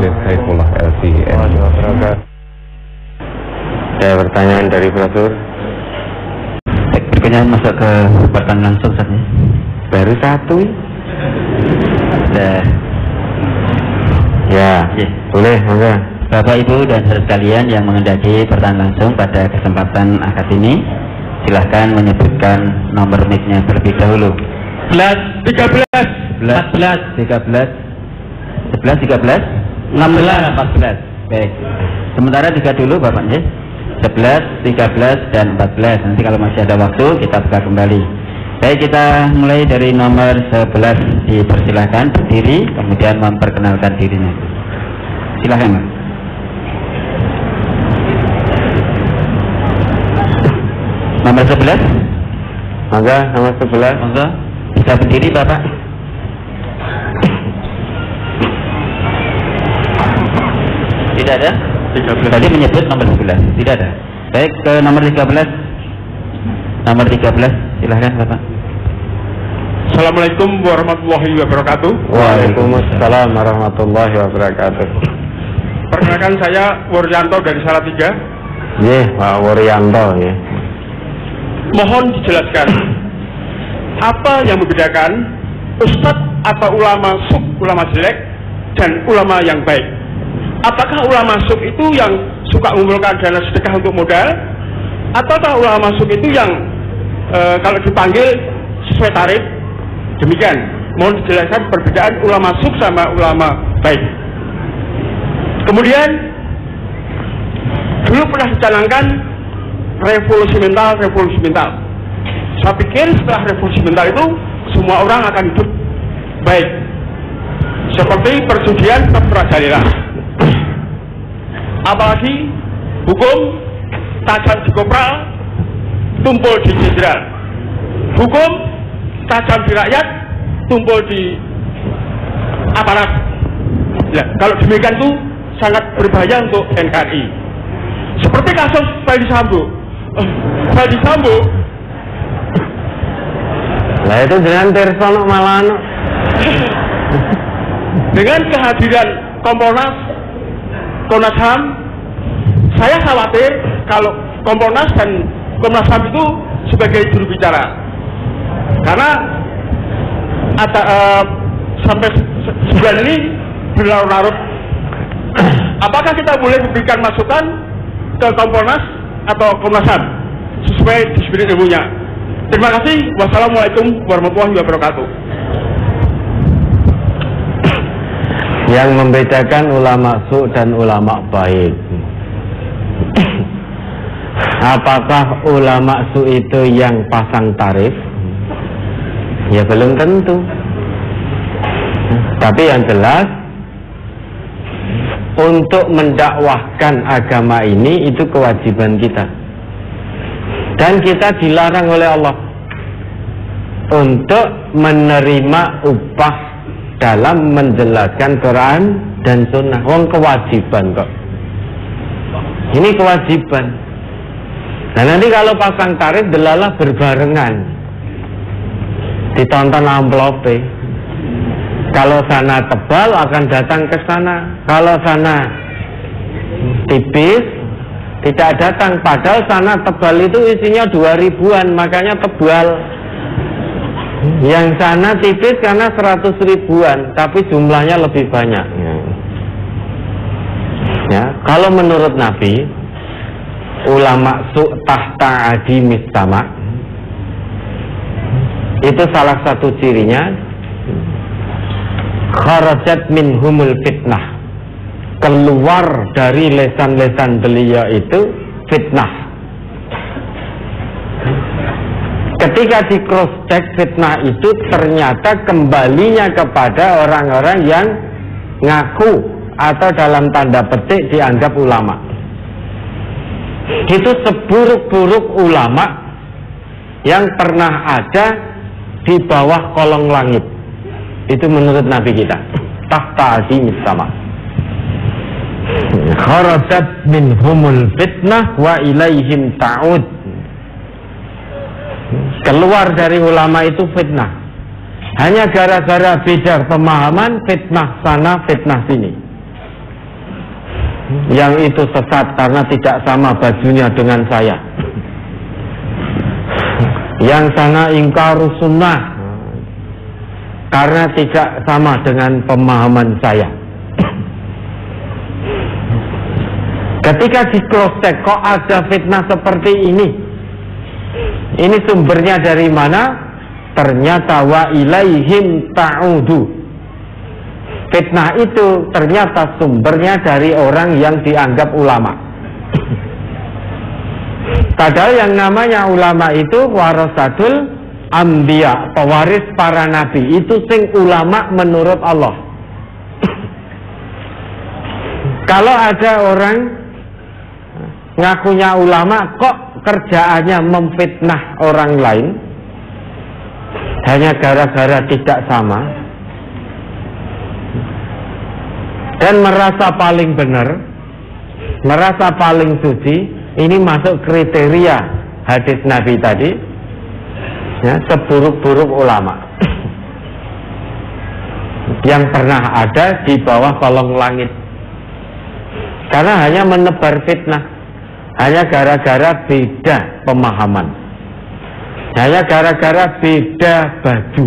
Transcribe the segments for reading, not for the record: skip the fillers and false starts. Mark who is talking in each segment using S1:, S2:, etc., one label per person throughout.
S1: Khalid Saifullah LCN. Ada pertanyaan dari Profesor.
S2: Berikutnya masuk ke pertanyaan langsung saja.
S1: Baru satu. Ya, boleh, monggo.
S2: Bapak Ibu dan saudara sekalian yang mengendaki pertanyaan langsung pada kesempatan akad ini, silahkan menyebutkan nomor mic-nya terlebih dahulu.
S3: 11, 13, 14,
S2: 13, 11, 13, 16, 14. Baik. Sementara 3 dulu Bapaknya. 11, 13, dan 14. Nanti kalau masih ada waktu kita buka kembali. Baik, kita mulai dari nomor 11. Dipersilahkan berdiri, kemudian memperkenalkan dirinya. Silahkan, Mas. Nomor 11.
S1: Monggo, nomor 11.
S2: Monggo, bisa berdiri Bapak. Tidak ada? 13. Tadi menyebut nomor 11. Tidak ada. Baik, ke nomor 13. Nomor 13, silahkan Bapak.
S3: Assalamualaikum warahmatullahi wabarakatuh.
S1: Waalaikumsalam warahmatullahi wabarakatuh.
S3: Perkenalkan saya Wuryanto dari Salatiga.
S1: Nggih, Pak Wuryanto ya.
S3: Mohon dijelaskan apa yang membedakan ustadz atau ulama suk, ulama jelek, dan ulama yang baik. Apakah ulama suk itu yang suka mengumpulkan dana sedekah untuk modal, ataukah ulama suk itu yang kalau dipanggil sesuai tarif? Demikian. Mohon dijelaskan perbedaan ulama suk sama ulama baik. Kemudian dulu pernah dicanangkan revolusi mental. Saya pikir setelah revolusi mental itu semua orang akan hidup baik, seperti perjudian tetap merajalela. Apalagi hukum tajam di kopral, tumpul di jenderal. Hukum tajam di rakyat, tumpul di aparat. Ya, kalau demikian itu sangat berbahaya untuk NKRI. Seperti kasus Ferdi Sambo. Ferdi Sambo.
S1: Lah itu dengan Tirsono Malano.
S3: Dengan kehadiran Komnas HAM, saya khawatir kalau Komponas dan Komnas HAM itu sebagai juru bicara, karena ada sampai sebulan ini berlarut-larut. Apakah kita boleh memberikan masukan ke Komponas atau Komnas HAM sesuai disiplin ilmunya? Terima kasih. Wassalamualaikum warahmatullahi wabarakatuh.
S1: Yang membedakan ulama su dan ulama baik. Apakah ulama su itu yang pasang tarif? Ya belum tentu. Tapi yang jelas untuk mendakwahkan agama ini itu kewajiban kita. Dan kita dilarang oleh Allah untuk menerima upah dalam menjelaskan Quran dan Sunnah. Wong kewajiban kok. Ini kewajiban. Nah nanti kalau pasang tarif delalah berbarengan, ditonton amplope. Kalau sana tebal akan datang ke sana. Kalau sana tipis tidak datang. Padahal sana tebal itu isinya 2000-an, makanya tebal. Yang sana tipis karena 100 ribuan, tapi jumlahnya lebih banyak. Ya, kalau menurut Nabi, ulama su tahta adi mistama, itu salah satu cirinya kharajat minhumul fitnah, keluar dari lesan-lesan beliau itu fitnah. Ketika di cross check fitnah itu ternyata kembalinya kepada orang-orang yang ngaku atau dalam tanda petik dianggap ulama. Itu seburuk-buruk ulama yang pernah ada di bawah kolong langit. Itu menurut Nabi kita. Tahta adi sama. Kharajat minhumul fitnah wa ilaihim ta'ud. Keluar dari ulama itu fitnah. Hanya gara-gara beda pemahaman, fitnah sana, fitnah sini. yang itu sesat karena tidak sama bajunya dengan saya. Yang sana ingkar sunnah karena tidak sama dengan pemahaman saya. Ketika di cross check, kok ada fitnah seperti ini? Ini sumbernya dari mana? Ternyata wa ilaihim ta'udu. Fitnah itu ternyata sumbernya dari orang yang dianggap ulama. Padahal yang namanya ulama itu warasatul anbiya, pewaris para nabi. Itu sing ulama menurut Allah. Kalau ada orang ngakunya ulama kok kerjaannya memfitnah orang lain hanya gara-gara tidak sama dan merasa paling benar, merasa paling suci, ini masuk kriteria hadis Nabi tadi ya, seburuk-buruk ulama yang pernah ada di bawah kolong langit, karena hanya menebar fitnah, hanya gara-gara beda pemahaman, hanya gara-gara beda baju.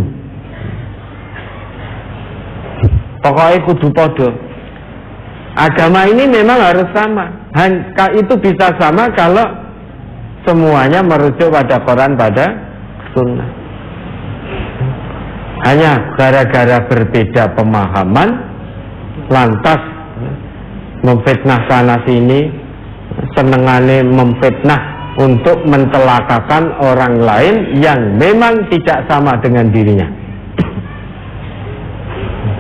S1: Pokoknya kudu podo. Agama ini memang harus sama. Itu bisa sama kalau semuanya merujuk pada Quran, pada Sunnah. Hanya gara-gara berbeda pemahaman lantas memfitnah sana sini, senengane memfitnah untuk mencelakakan orang lain yang memang tidak sama dengan dirinya.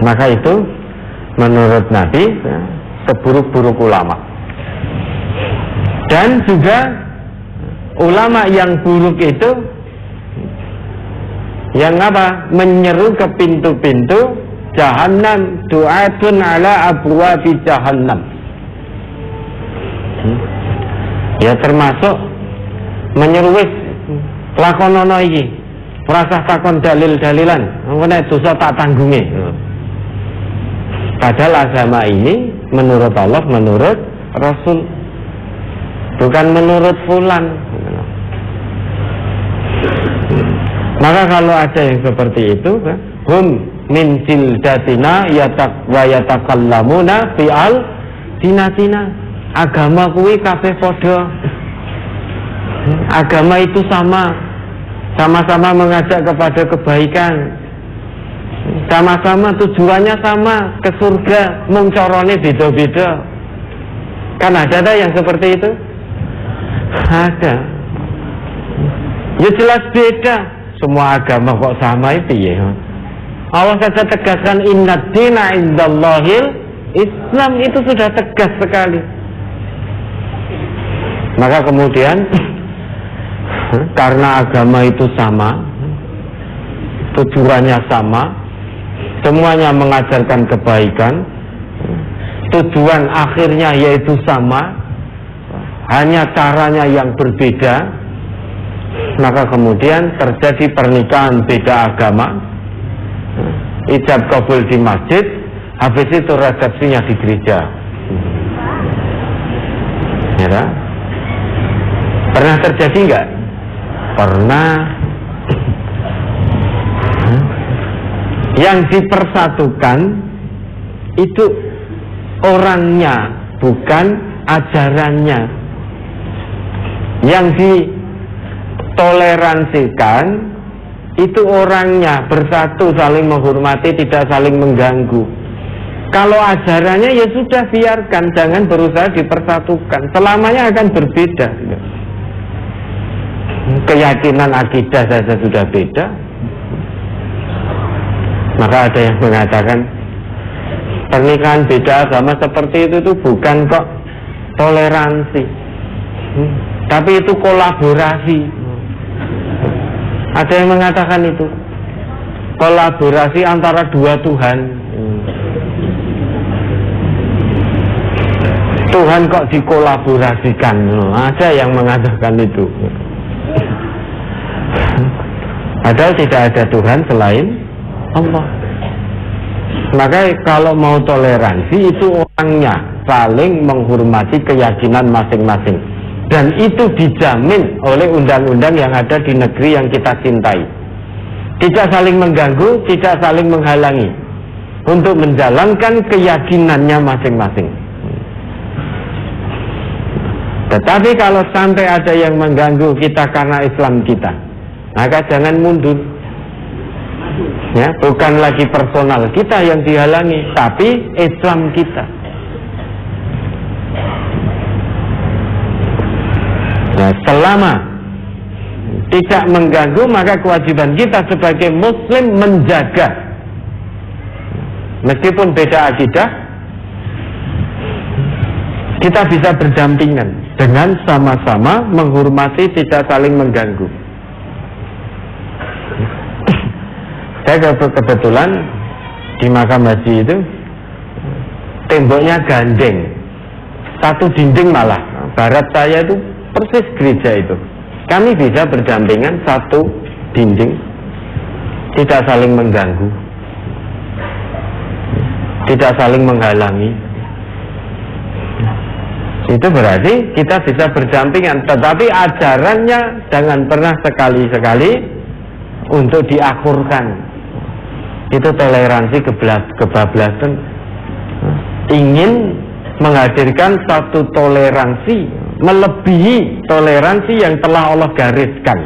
S1: Maka itu menurut Nabi ya, seburuk-buruk ulama. Dan juga ulama yang buruk itu yang apa? Menyeru ke pintu-pintu Jahannam, du'atun ala abwabi Jahannam. Ya termasuk menyeruis lakonono iki, rasa takon dalil-dalilan, engko dosa tak tanggungi. Padahal agama ini menurut Allah, menurut Rasul, bukan menurut fulan. Maka kalau ada yang seperti itu, hum min jildatina wa yatakallamuna fi al dinatina. Agama kuwi kabeh padha. Agama itu sama-sama mengajak kepada kebaikan. Sama-sama tujuannya sama, ke surga, mengcorone beda-beda. Kan ada yang seperti itu? Ada. Ya jelas beda. Semua agama kok sama itu ya. Allah saja tegaskan innad dina indallahil Islam, itu sudah tegas sekali. Maka kemudian karena agama itu sama, tujuannya sama, semuanya mengajarkan kebaikan, tujuan akhirnya yaitu sama, hanya caranya yang berbeda, maka kemudian terjadi pernikahan beda agama, ijab kabul di masjid, habis itu resepsinya di gereja. Ya, pernah terjadi enggak? Pernah. Yang dipersatukan itu orangnya, bukan ajarannya. Yang ditoleransikan itu orangnya, bersatu, saling menghormati, tidak saling mengganggu. Kalau ajarannya ya sudah, biarkan, jangan berusaha dipersatukan. Selamanya akan berbeda. Keyakinan akidah saja sudah beda. Maka ada yang mengatakan pernikahan beda agama seperti itu bukan kok toleransi, tapi itu kolaborasi. Ada yang mengatakan itu kolaborasi antara dua Tuhan. Tuhan kok dikolaborasikan? Ada yang mengatakan itu. Padahal tidak ada Tuhan selain Allah. Maka kalau mau toleransi itu orangnya saling menghormati keyakinan masing-masing. Dan itu dijamin oleh undang-undang yang ada di negeri yang kita cintai. Tidak saling mengganggu, tidak saling menghalangi untuk menjalankan keyakinannya masing-masing. Tetapi kalau sampai ada yang mengganggu kita karena Islam kita, maka jangan mundur. Ya, bukan lagi personal kita yang dihalangi, tapi Islam kita. Nah, selama tidak mengganggu, maka kewajiban kita sebagai Muslim menjaga. Meskipun beda akidah, kita bisa berdampingan dengan sama-sama menghormati, tidak saling mengganggu. Saya kebetulan di makam haji itu temboknya gandeng, satu dinding malah. Barat saya itu persis gereja itu. Kami bisa berdampingan satu dinding, tidak saling mengganggu, tidak saling menghalangi. Itu berarti kita bisa berdampingan. Tetapi ajarannya jangan pernah sekali-sekali untuk diakurkan. Itu toleransi kebablasan. Ingin menghadirkan satu toleransi melebihi toleransi yang telah Allah gariskan.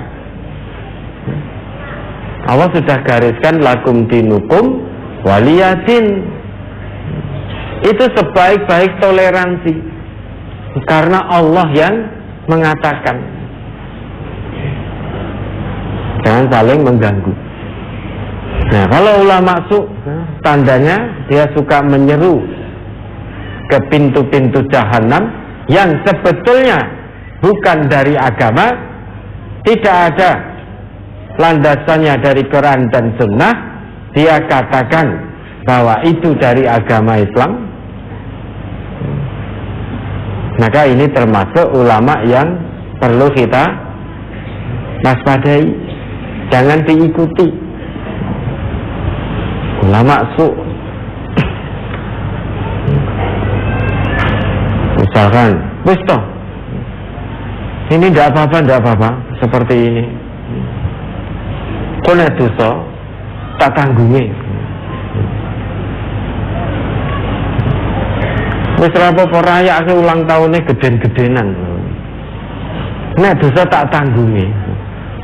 S1: Allah sudah gariskan lakum dinukum waliyadin. Itu sebaik-baik toleransi, karena Allah yang mengatakan. Jangan saling mengganggu. Nah, kalau ulama tandanya dia suka menyeru ke pintu-pintu jahanam yang sebetulnya bukan dari agama, tidak ada landasannya dari Quran dan Sunnah. Dia katakan bahwa itu dari agama Islam. Maka ini termasuk ulama yang perlu kita waspadai, jangan diikuti. Ulama misalkan, wis toh, ini tidak apa-apa, seperti ini. Kone dosa tak tanggungi. Wis rapopo raya ke ulang tahunnya geden-gedenan. Nek dosa tak tanggungi,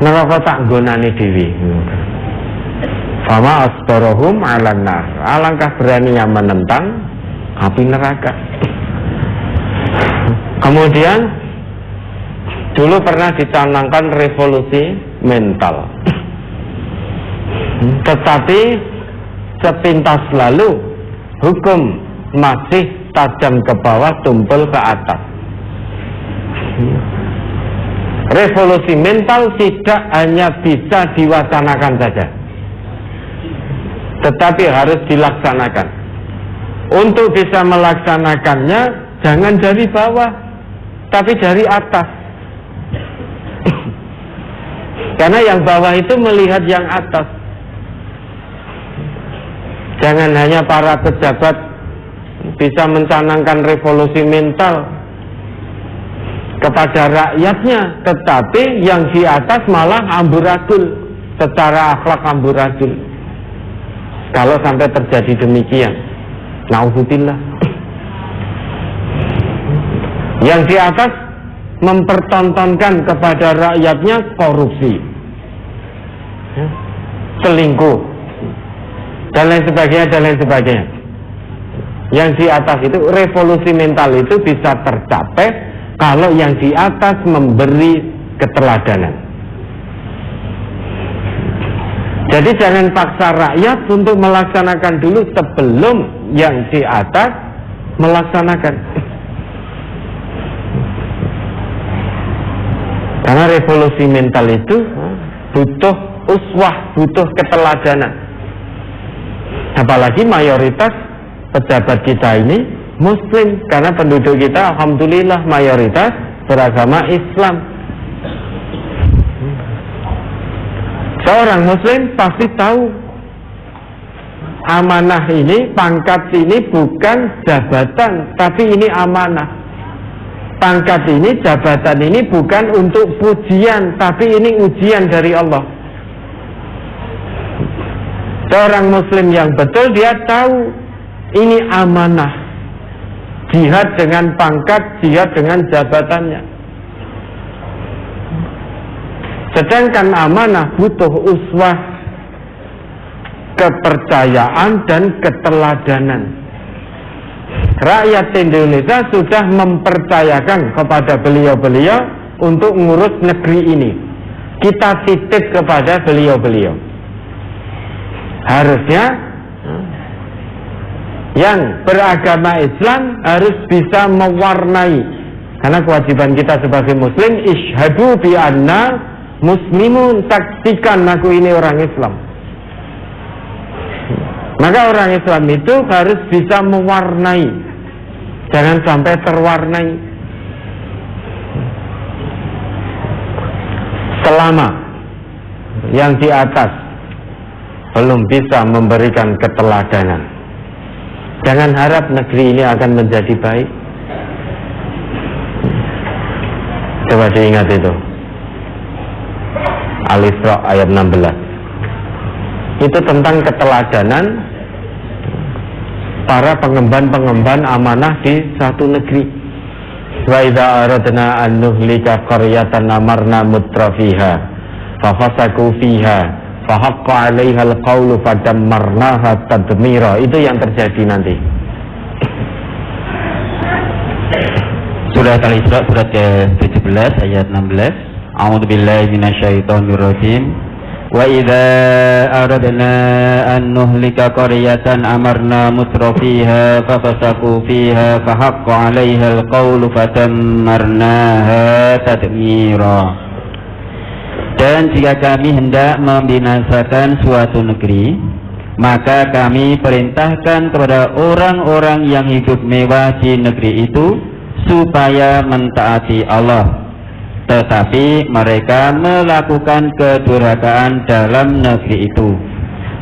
S1: neraka tak nggonane dhewe. Fama asbarohum alan nar. Alangkah beraninya menentang api neraka. Kemudian dulu pernah dicanangkan revolusi mental, tetapi sepintas lalu hukum masih tajam ke bawah, tumpul ke atas. Revolusi mental tidak hanya bisa diwacanakan saja, tetapi harus dilaksanakan. Untuk bisa melaksanakannya jangan dari bawah, tapi dari atas. Karena yang bawah itu melihat yang atas. Jangan hanya para pejabat bisa mencanangkan revolusi mental kepada rakyatnya, tetapi yang di atas malah amburadul, secara akhlak amburadul. Kalau sampai terjadi demikian, naudzubillah. Yang di atas mempertontonkan kepada rakyatnya korupsi, selingkuh, dan lain sebagainya. Yang di atas itu, revolusi mental itu bisa tercapai kalau yang di atas memberi keteladanan. Jadi jangan paksa rakyat untuk melaksanakan dulu sebelum yang di atas melaksanakan. Karena revolusi mental itu butuh uswah, butuh keteladanan. Apalagi mayoritas pejabat kita ini Muslim, karena penduduk kita alhamdulillah mayoritas beragama Islam. Seorang Muslim pasti tahu Amanah ini, pangkat ini bukan jabatan, tapi ini amanah. Pangkat ini, jabatan ini bukan untuk pujian, tapi ini ujian dari Allah. Seorang muslim yang betul, dia tahu ini amanah. Jihad dengan pangkat, jihad dengan jabatannya. Sedangkan amanah butuh uswah, kepercayaan dan keteladanan. Rakyat Indonesia sudah mempercayakan kepada beliau-beliau untuk ngurus negeri ini. Kita titip kepada beliau-beliau. Harusnya yang beragama Islam harus bisa mewarnai, karena kewajiban kita sebagai muslim, isyhadu bi anna muslimun, saksikan aku ini orang Islam. Maka orang Islam itu harus bisa mewarnai, jangan sampai terwarnai. Selama yang di atas belum bisa memberikan keteladanan, jangan harap negeri ini akan menjadi baik. Coba diingat itu, Al-Isra ayat 16. Itu tentang keteladanan para pengemban-pengemban amanah di satu negeri. Wa idza aradna an nuhlika qaryatan amarna mutrafiha fa fasaku fiha fa haqqa 'alaiha al-qaulu fadammarnaha tadmira. Itu yang terjadi nanti.
S2: Surah Al-Isra surat ke-17 ayat 16. A'udzubillahi minasyaitonir rajim. Wa idza aradna an nuhlika qaryatan amarna mutrafiha fa fasaku fiha fa haqqa 'alaiha al-qaulu fadammarnaha tadmira. Dan jika kami hendak membinasakan suatu negeri, maka kami perintahkan kepada orang-orang yang hidup mewah di negeri itu supaya mentaati Allah. Tetapi mereka melakukan kedurhakaan dalam negeri itu,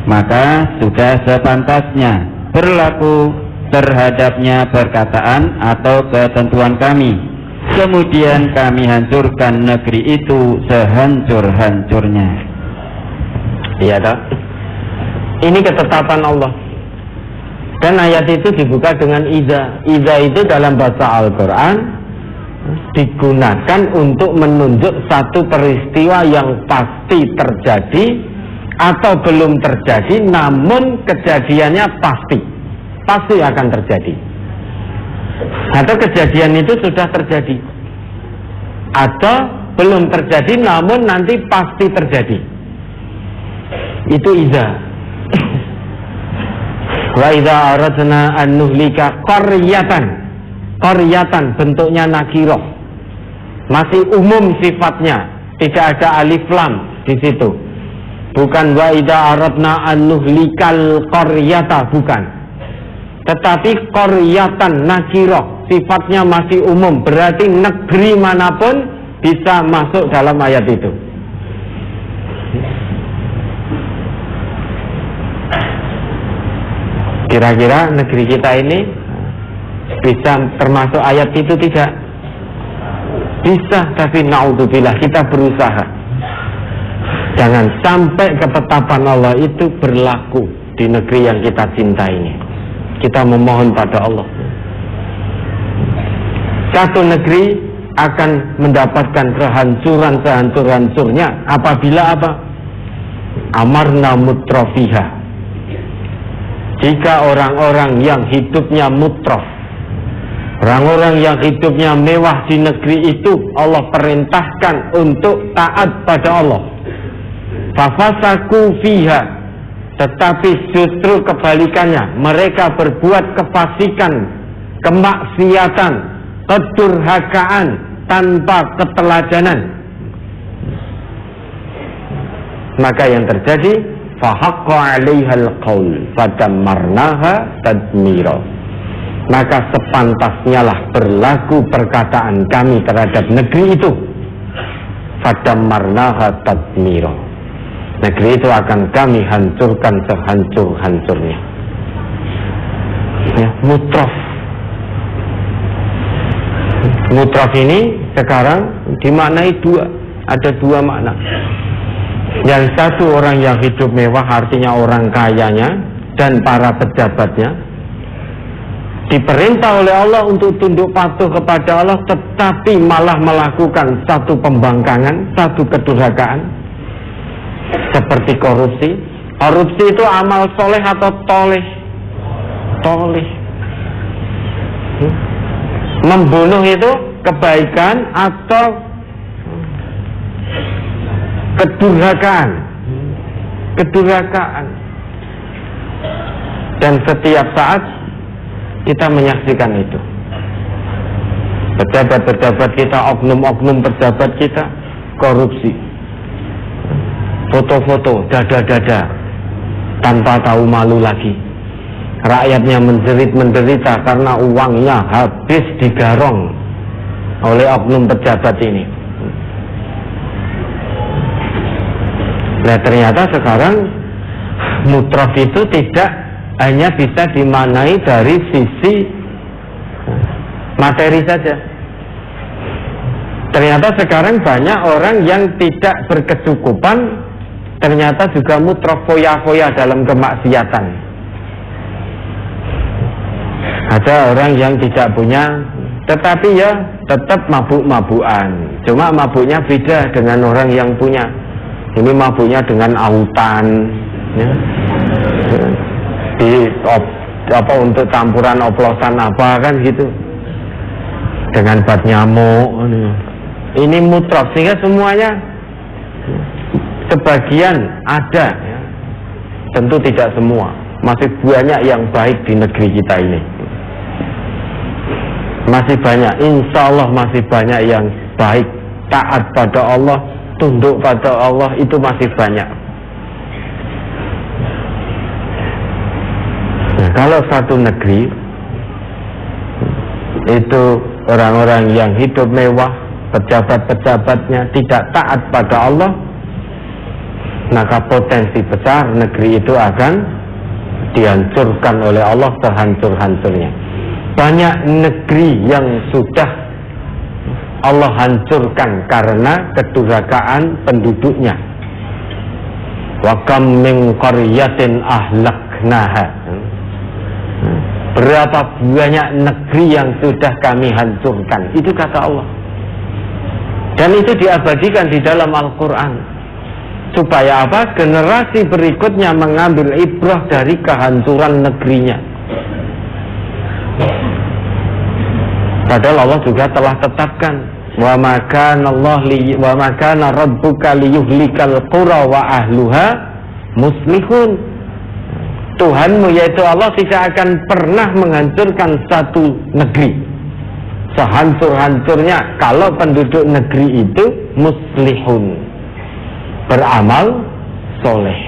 S2: maka sudah sepantasnya berlaku terhadapnya perkataan atau ketentuan kami. Kemudian kami hancurkan negeri itu sehancur-hancurnya.
S1: Iya tak? Ini ketetapan Allah. Dan ayat itu dibuka dengan idza. Idza itu dalam bahasa Al-Quran digunakan untuk menunjuk satu peristiwa yang pasti terjadi atau belum terjadi, namun kejadiannya pasti akan terjadi, atau kejadian itu sudah terjadi atau belum terjadi namun nanti pasti terjadi. Itu idza. Wa idza aradna an nuhlika qaryatan. Qaryatan bentuknya nakiroh, masih umum sifatnya, tidak ada alif lam di situ. Bukan wa idza aradna an nuhlikal qaryata, bukan. Tetapi qaryatan nakiroh, sifatnya masih umum, berarti negeri manapun bisa masuk dalam ayat itu. Kira-kira negeri kita ini bisa termasuk ayat itu tidak? Bisa, tapi naudzubillah, kita berusaha jangan sampai ketetapan Allah itu berlaku di negeri yang kita cintai ini. Kita memohon pada Allah. Satu negeri akan mendapatkan kehancuran sehancur-hancurnya apabila apa? Amarna mutrafiha. Jika orang-orang yang hidupnya mutraf, orang-orang yang hidupnya mewah di negeri itu, Allah perintahkan untuk taat pada Allah. Fafasaku fiha. Tetapi justru kebalikannya, mereka berbuat kefasikan, kemaksiatan, kedurhakaan tanpa keteladanan. Maka yang terjadi, fahaqqa 'alaihal qaul fadammarnaha tadmira. Maka sepantasnya lah berlaku perkataan kami terhadap negeri itu. Fadammarnaha tadmira. Negeri itu akan kami hancurkan sehancur-hancurnya. Ya, mutrof. Mutrof ini sekarang dimaknai dua, ada dua makna. Yang satu orang yang hidup mewah, artinya orang kayanya dan para pejabatnya diperintah oleh Allah untuk tunduk patuh kepada Allah, tetapi malah melakukan satu pembangkangan, satu kedurhakaan seperti korupsi. Korupsi itu amal soleh atau toleh? Toleh. Membunuh itu kebaikan atau kedurhakaan? Kedurhakaan. Dan setiap saat kita menyaksikan itu. Pejabat-pejabat kita, oknum-oknum pejabat kita korupsi. Foto-foto, dada-dada, tanpa tahu malu lagi. Rakyatnya menderita karena uangnya habis digarong oleh oknum pejabat ini. Nah, ternyata sekarang mutrof itu tidak hanya bisa dimaknai dari sisi materi saja. Ternyata sekarang banyak orang yang tidak berkecukupan, ternyata juga mutrof, foya-foya dalam kemaksiatan. Ada orang yang tidak punya, tetapi ya tetap mabuk-mabukan. Cuma mabuknya beda dengan orang yang punya. Ini mabuknya dengan autan, ya. Untuk campuran oplosan apa kan gitu, dengan bat nyamuk. Ini mutrof, sehingga semuanya sebagian ada, ya. Tentu tidak semua, masih banyak yang baik di negeri kita ini, masih banyak, insya Allah masih banyak yang baik, taat pada Allah, tunduk pada Allah, itu masih banyak. Nah, kalau satu negeri itu orang-orang yang hidup mewah, pejabat-pejabatnya tidak taat pada Allah, maka potensi besar negeri itu akan dihancurkan oleh Allah sehancur-hancurnya. Banyak negeri yang sudah Allah hancurkan karena kedurhakaan penduduknya. Wa kam min qaryatin ahlaknaha. Berapa banyak negeri yang sudah kami hancurkan, itu kata Allah. Dan itu diabadikan di dalam Al-Quran. Supaya apa? Generasi berikutnya mengambil ibrah dari kehancuran negerinya. Padahal Allah juga telah tetapkan, wa ma kana rabbuka liyuhlikal qura wa ahluha muslihun. Tuhanmu yaitu Allah tidak akan pernah menghancurkan satu negeri sehancur-hancurnya kalau penduduk negeri itu muslihun, beramal soleh.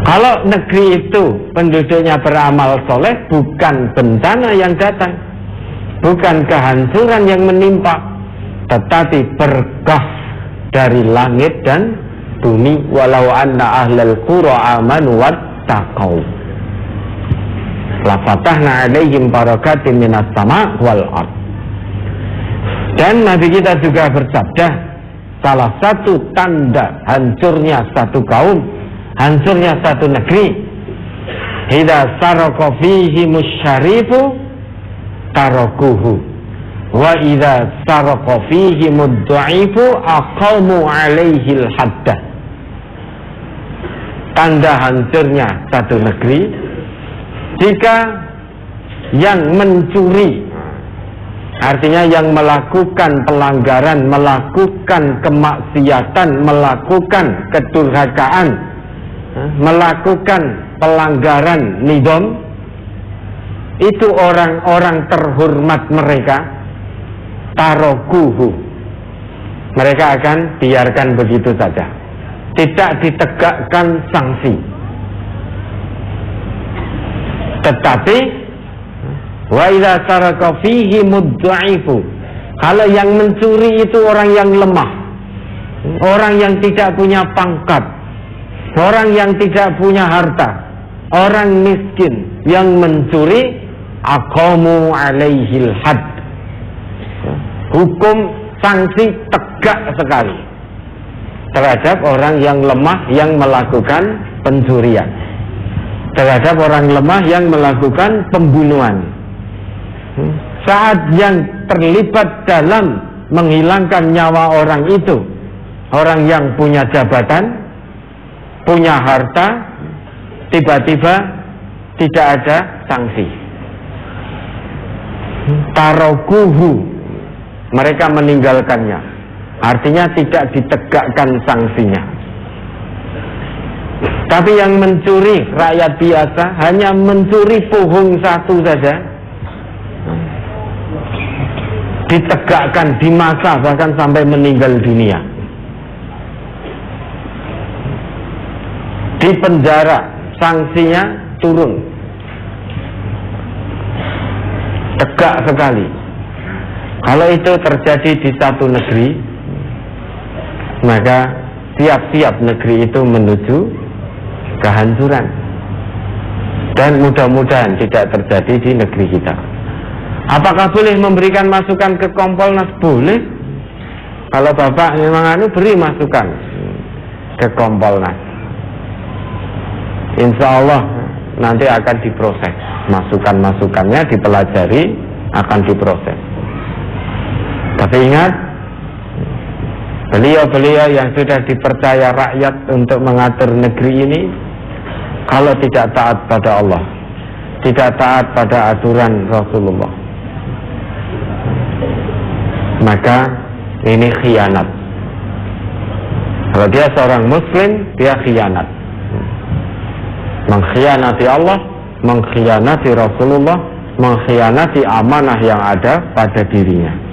S1: Kalau negeri itu penduduknya beramal soleh, bukan bencana yang datang, bukan kehancuran yang menimpa, tetapi berkah dari langit dan bumi. Walau anna ahlal qura amanu wattaqau la fatahna alaihim barakatin minas sama' wal ard. Dan Nabi kita juga bersabda, salah satu tanda hancurnya satu kaum, hancurnya satu negeri, idza sarqa fihi musyarifu tarakuhu wa idza sarqa fihi mudda'ifu aqamu alaihi al-haddah. Tanda hancurnya satu negeri, jika yang mencuri, artinya yang melakukan pelanggaran, melakukan kemaksiatan, melakukan kedurhakaan, melakukan pelanggaran nizam, itu orang-orang terhormat mereka, tarokuhu, mereka akan biarkan begitu saja, tidak ditegakkan sanksi. Tetapi wa idza saraka fihi mudda'ifu, kalau yang mencuri itu orang yang lemah, orang yang tidak punya pangkat, orang yang tidak punya harta, orang miskin yang mencuri, aqamu alaihil had, hukum sanksi tegak sekali terhadap orang yang lemah yang melakukan pencurian, terhadap orang lemah yang melakukan pembunuhan. Saat yang terlibat dalam menghilangkan nyawa orang itu, orang yang punya jabatan, punya harta, tiba-tiba tidak ada sanksi. Tarokuhu, mereka meninggalkannya, artinya tidak ditegakkan sanksinya. Tapi yang mencuri rakyat biasa, hanya mencuri pohon satu saja, ditegakkan, dimasa, bahkan sampai meninggal dunia, di penjara, sanksinya turun, tegak sekali. Kalau itu terjadi di satu negeri, maka siap-siap negeri itu menuju kehancuran. Dan mudah-mudahan tidak terjadi di negeri kita. Apakah boleh memberikan masukan ke Kompolnas? Boleh. Kalau Bapak memang beri masukan ke Kompolnas, insya Allah nanti akan diproses. Masukan-masukannya dipelajari, akan diproses. Tapi ingat, beliau-beliau yang sudah dipercaya rakyat untuk mengatur negeri ini, kalau tidak taat pada Allah, tidak taat pada aturan Rasulullah, maka ini khianat. Kalau dia seorang muslim, dia khianat, mengkhianati Allah, mengkhianati Rasulullah, mengkhianati amanah yang ada pada dirinya.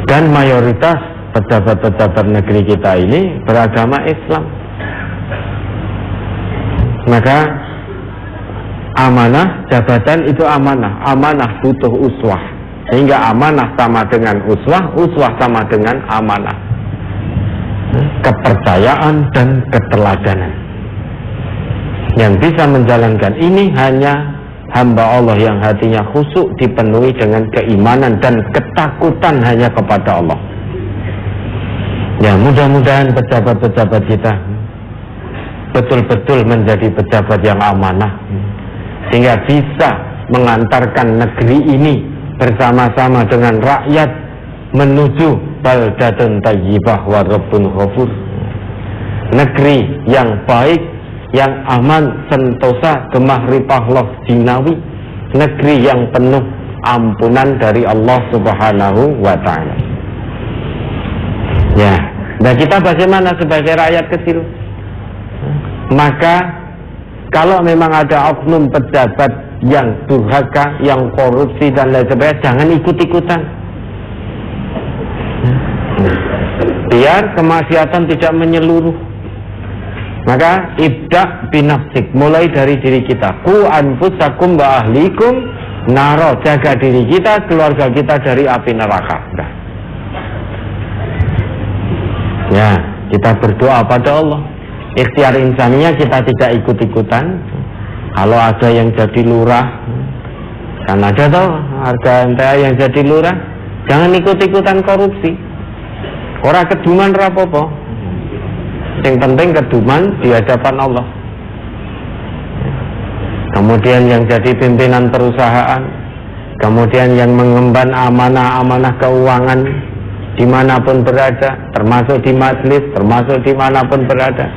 S1: Dan mayoritas pejabat-pejabat negeri kita ini beragama Islam. Maka amanah jabatan itu amanah, amanah butuh uswah. Sehingga amanah sama dengan uswah, uswah sama dengan amanah. Kepercayaan dan keteladanan. Yang bisa menjalankan ini hanya hamba Allah yang hatinya khusyuk, dipenuhi dengan keimanan dan ketakutan hanya kepada Allah. Ya, mudah-mudahan pejabat-pejabat kita betul-betul menjadi pejabat yang amanah, sehingga bisa mengantarkan negeri ini bersama-sama dengan rakyat menuju baldatun thayyibah wa rabbun ghafur, negeri yang baik, yang aman, sentosa, gemah ripah loh jinawi, negeri yang penuh ampunan dari Allah Subhanahu wa ta'ala. Ya, nah kita bagaimana sebagai rakyat kecil? Maka kalau memang ada oknum pejabat yang durhaka, yang korupsi dan lain sebagainya, jangan ikut-ikutan. Biar kemaksiatan tidak menyeluruh. Maka ibda binafsik, mulai dari diri kita. Qu anfusakum wa ahlikum naro, jaga diri kita, keluarga kita dari api neraka. Nah. Ya, kita berdoa pada Allah. Ikhtiar insaninya kita tidak ikut-ikutan. Kalau ada yang jadi lurah, kan ada toh harga MTA yang jadi lurah, jangan ikut-ikutan korupsi. Ora keduman rapopo. Yang penting keduman di hadapan Allah. Kemudian yang jadi pimpinan perusahaan, kemudian yang mengemban amanah-amanah keuangan dimanapun berada, termasuk di majelis, termasuk dimanapun berada,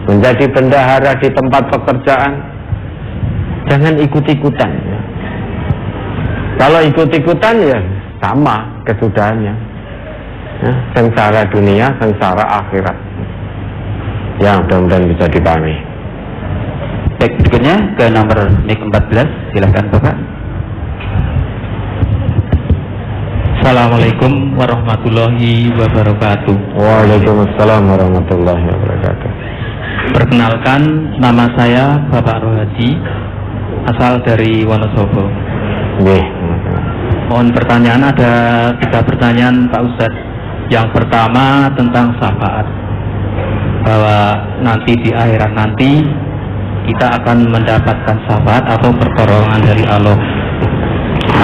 S1: menjadi bendahara di tempat pekerjaan, jangan ikut-ikutan. Kalau ikut-ikutan ya sama kesudahannya, ya, sengsara dunia, sengsara akhirat. Ya, mudah-mudahan bisa dipahami.
S2: Baik, berikutnya ke nomor mic 14, silahkan Bapak.
S4: Assalamualaikum warahmatullahi wabarakatuh.
S1: Waalaikumsalam warahmatullahi wabarakatuh.
S4: Perkenalkan, nama saya Bapak Rohadi, asal dari Wonosobo. Mohon pertanyaan, ada 3 pertanyaan Pak Ustadz. Yang pertama tentang syafaat, bahwa nanti di akhirat nanti kita akan mendapatkan syafaat atau pertolongan dari Allah.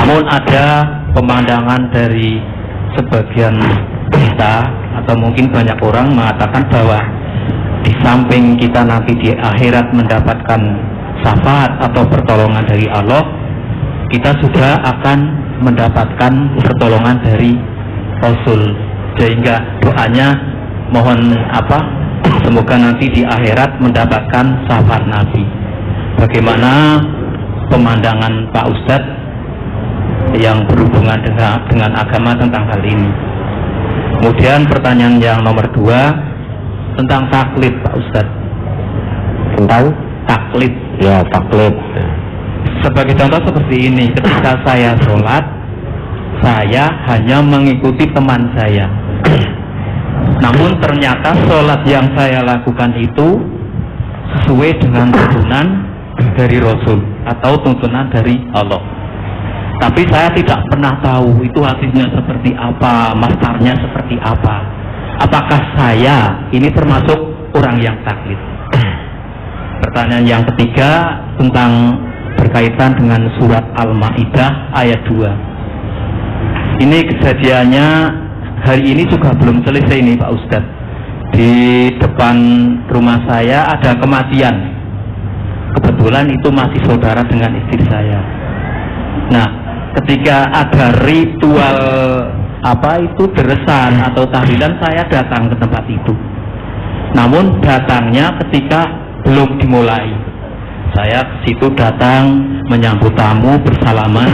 S4: Namun ada pemandangan dari sebagian kita atau mungkin banyak orang mengatakan bahwa di samping kita nanti di akhirat mendapatkan syafaat atau pertolongan dari Allah, kita juga akan mendapatkan pertolongan dari Rasul. Sehingga doanya mohon semoga nanti di akhirat mendapatkan syafaat Nabi. Bagaimana pemandangan Pak Ustadz yang berhubungan dengan agama tentang hal ini? Kemudian pertanyaan yang nomor 2 tentang taklid, Pak Ustadz.
S1: Tentang
S4: taklid.
S1: Ya, taklid.
S4: Sebagai contoh seperti ini, ketika saya sholat, saya hanya mengikuti teman saya. Namun ternyata sholat yang saya lakukan itu sesuai dengan tuntunan dari Rasul atau tuntunan dari Allah. Tapi saya tidak pernah tahu itu hadisnya seperti apa, mastarnya seperti apa. Apakah saya ini termasuk orang yang taklid? Pertanyaan yang ketiga tentang berkaitan dengan surat Al-Maidah ayat 2. Ini kejadiannya hari ini juga belum selesai nih Pak Ustadz. Di depan rumah saya ada kematian. Kebetulan itu masih saudara dengan istri saya. Nah, ketika ada ritual deresan atau tahlilan, saya datang ke tempat itu. Namun datangnya ketika belum dimulai. Saya ke situ datang menyambut tamu, bersalaman.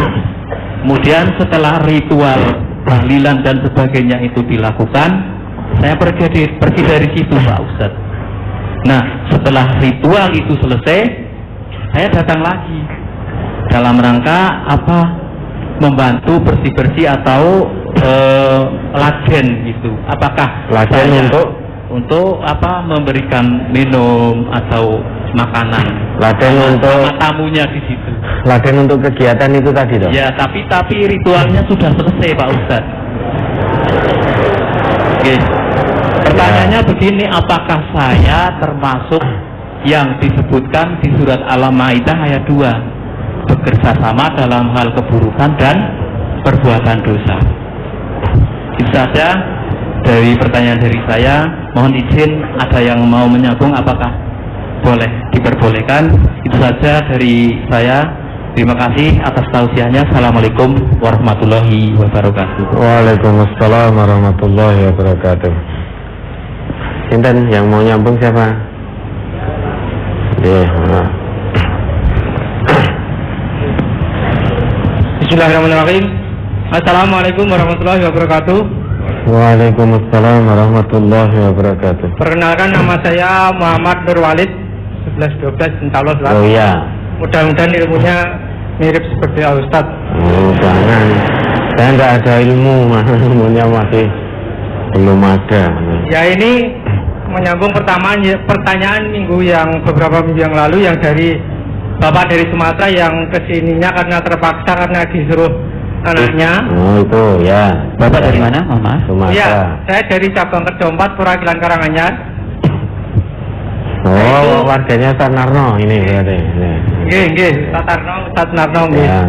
S4: Kemudian setelah ritual tahlilan dan sebagainya itu dilakukan, saya pergi dari situ Pak Ustadz. Nah, setelah ritual itu selesai, saya datang lagi dalam rangka membantu bersih-bersih atau laden gitu. Apakah
S1: laden
S4: untuk memberikan minum atau makanan?
S1: Laden untuk
S4: tamunya di situ.
S1: Laden untuk kegiatan itu tadi dong?
S4: Ya, tapi ritualnya sudah selesai Pak Ustadz. Oke. Pertanyaannya begini, apakah saya termasuk yang disebutkan di surat Al-Maidah ayat 2, bekerja sama dalam hal keburukan dan perbuatan dosa? Itu saja dari pertanyaan dari saya. Mohon izin ada yang mau menyambung, apakah boleh diperbolehkan? Itu saja dari saya. Terima kasih atas tausiahnya. Assalamualaikum warahmatullahi wabarakatuh.
S1: Waalaikumsalam warahmatullahi wabarakatuh. Sinten yang mau nyambung siapa?
S3: Bismillahirrahmanirrahim. Assalamualaikum warahmatullahi wabarakatuh.
S1: Waalaikumsalam warahmatullahi wabarakatuh.
S3: Perkenalkan, nama saya Muhammad Nur Walid, 11-12 insya Allah.
S1: Oh iya.
S3: Mudah-mudahan ilmunya mirip seperti Al Ustadz.
S1: Oh jangan, saya nggak ada ilmu, ilmunya masih belum ada.
S3: Ya, ini menyambung pertanyaan beberapa minggu yang lalu yang dari Bapak dari Sumatera yang kesininya karena terpaksa karena disuruh anaknya.
S1: Oh itu ya.
S4: Bapak dari mana, Mama?
S1: Sumatera.
S3: Ya, saya dari cabang Kerja 4 Purakilan Karanganyar.
S1: Oh, warganya Ustaz Narno ini berarti.
S3: Nggih, Ustaz Narno.
S1: Ya.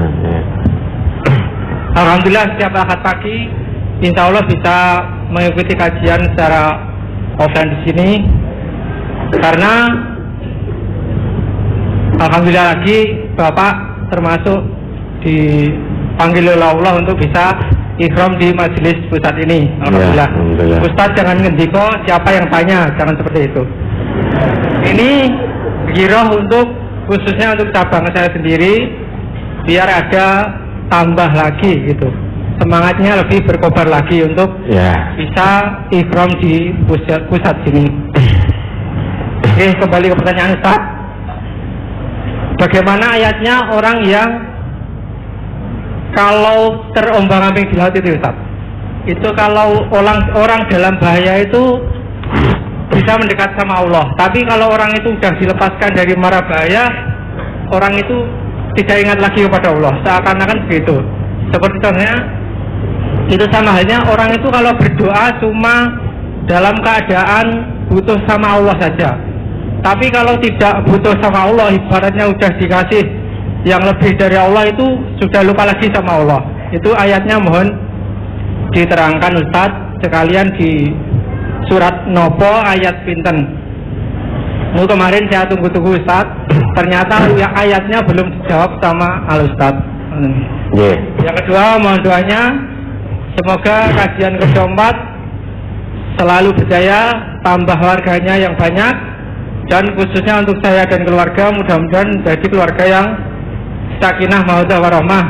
S3: Alhamdulillah setiap Ahad pagi insya Allah bisa mengikuti kajian secara offline di sini. Karena alhamdulillah lagi Bapak termasuk dipanggil oleh Allah untuk bisa ikhram di majelis pusat ini. Alhamdulillah.
S1: Ya, alhamdulillah.
S3: Ustaz jangan ngendiko siapa yang tanya, jangan seperti itu. Ini giroh khususnya untuk cabang saya sendiri, biar ada tambah lagi gitu, semangatnya lebih berkobar lagi untuk bisa ikhram di pusat sini. Oke, kembali ke pertanyaan Ustaz. Bagaimana ayatnya orang yang kalau terombang-ambing di laut itu Ustaz? Itu kalau orang dalam bahaya itu bisa mendekat sama Allah. Tapi kalau orang itu sudah dilepaskan dari mara bahaya, orang itu tidak ingat lagi kepada Allah. Seakan-akan begitu. Seperti contohnya, itu sama halnya orang itu kalau berdoa cuma dalam keadaan butuh sama Allah saja.
S5: Tapi kalau tidak butuh sama Allah, ibaratnya udah dikasih yang lebih dari Allah, itu sudah lupa lagi sama Allah. Itu ayatnya mohon diterangkan Ustadz, sekalian di surat Nopo ayat pinten. Kemarin saya tunggu-tunggu Ustadz, ternyata ayatnya belum dijawab sama Al Ustadz. Yang kedua, mohon doanya semoga kajian ke-4 selalu berjaya, tambah warganya yang banyak, dan khususnya untuk saya dan keluarga, mudah-mudahan jadi keluarga yang sakinah mawaddah warahmah.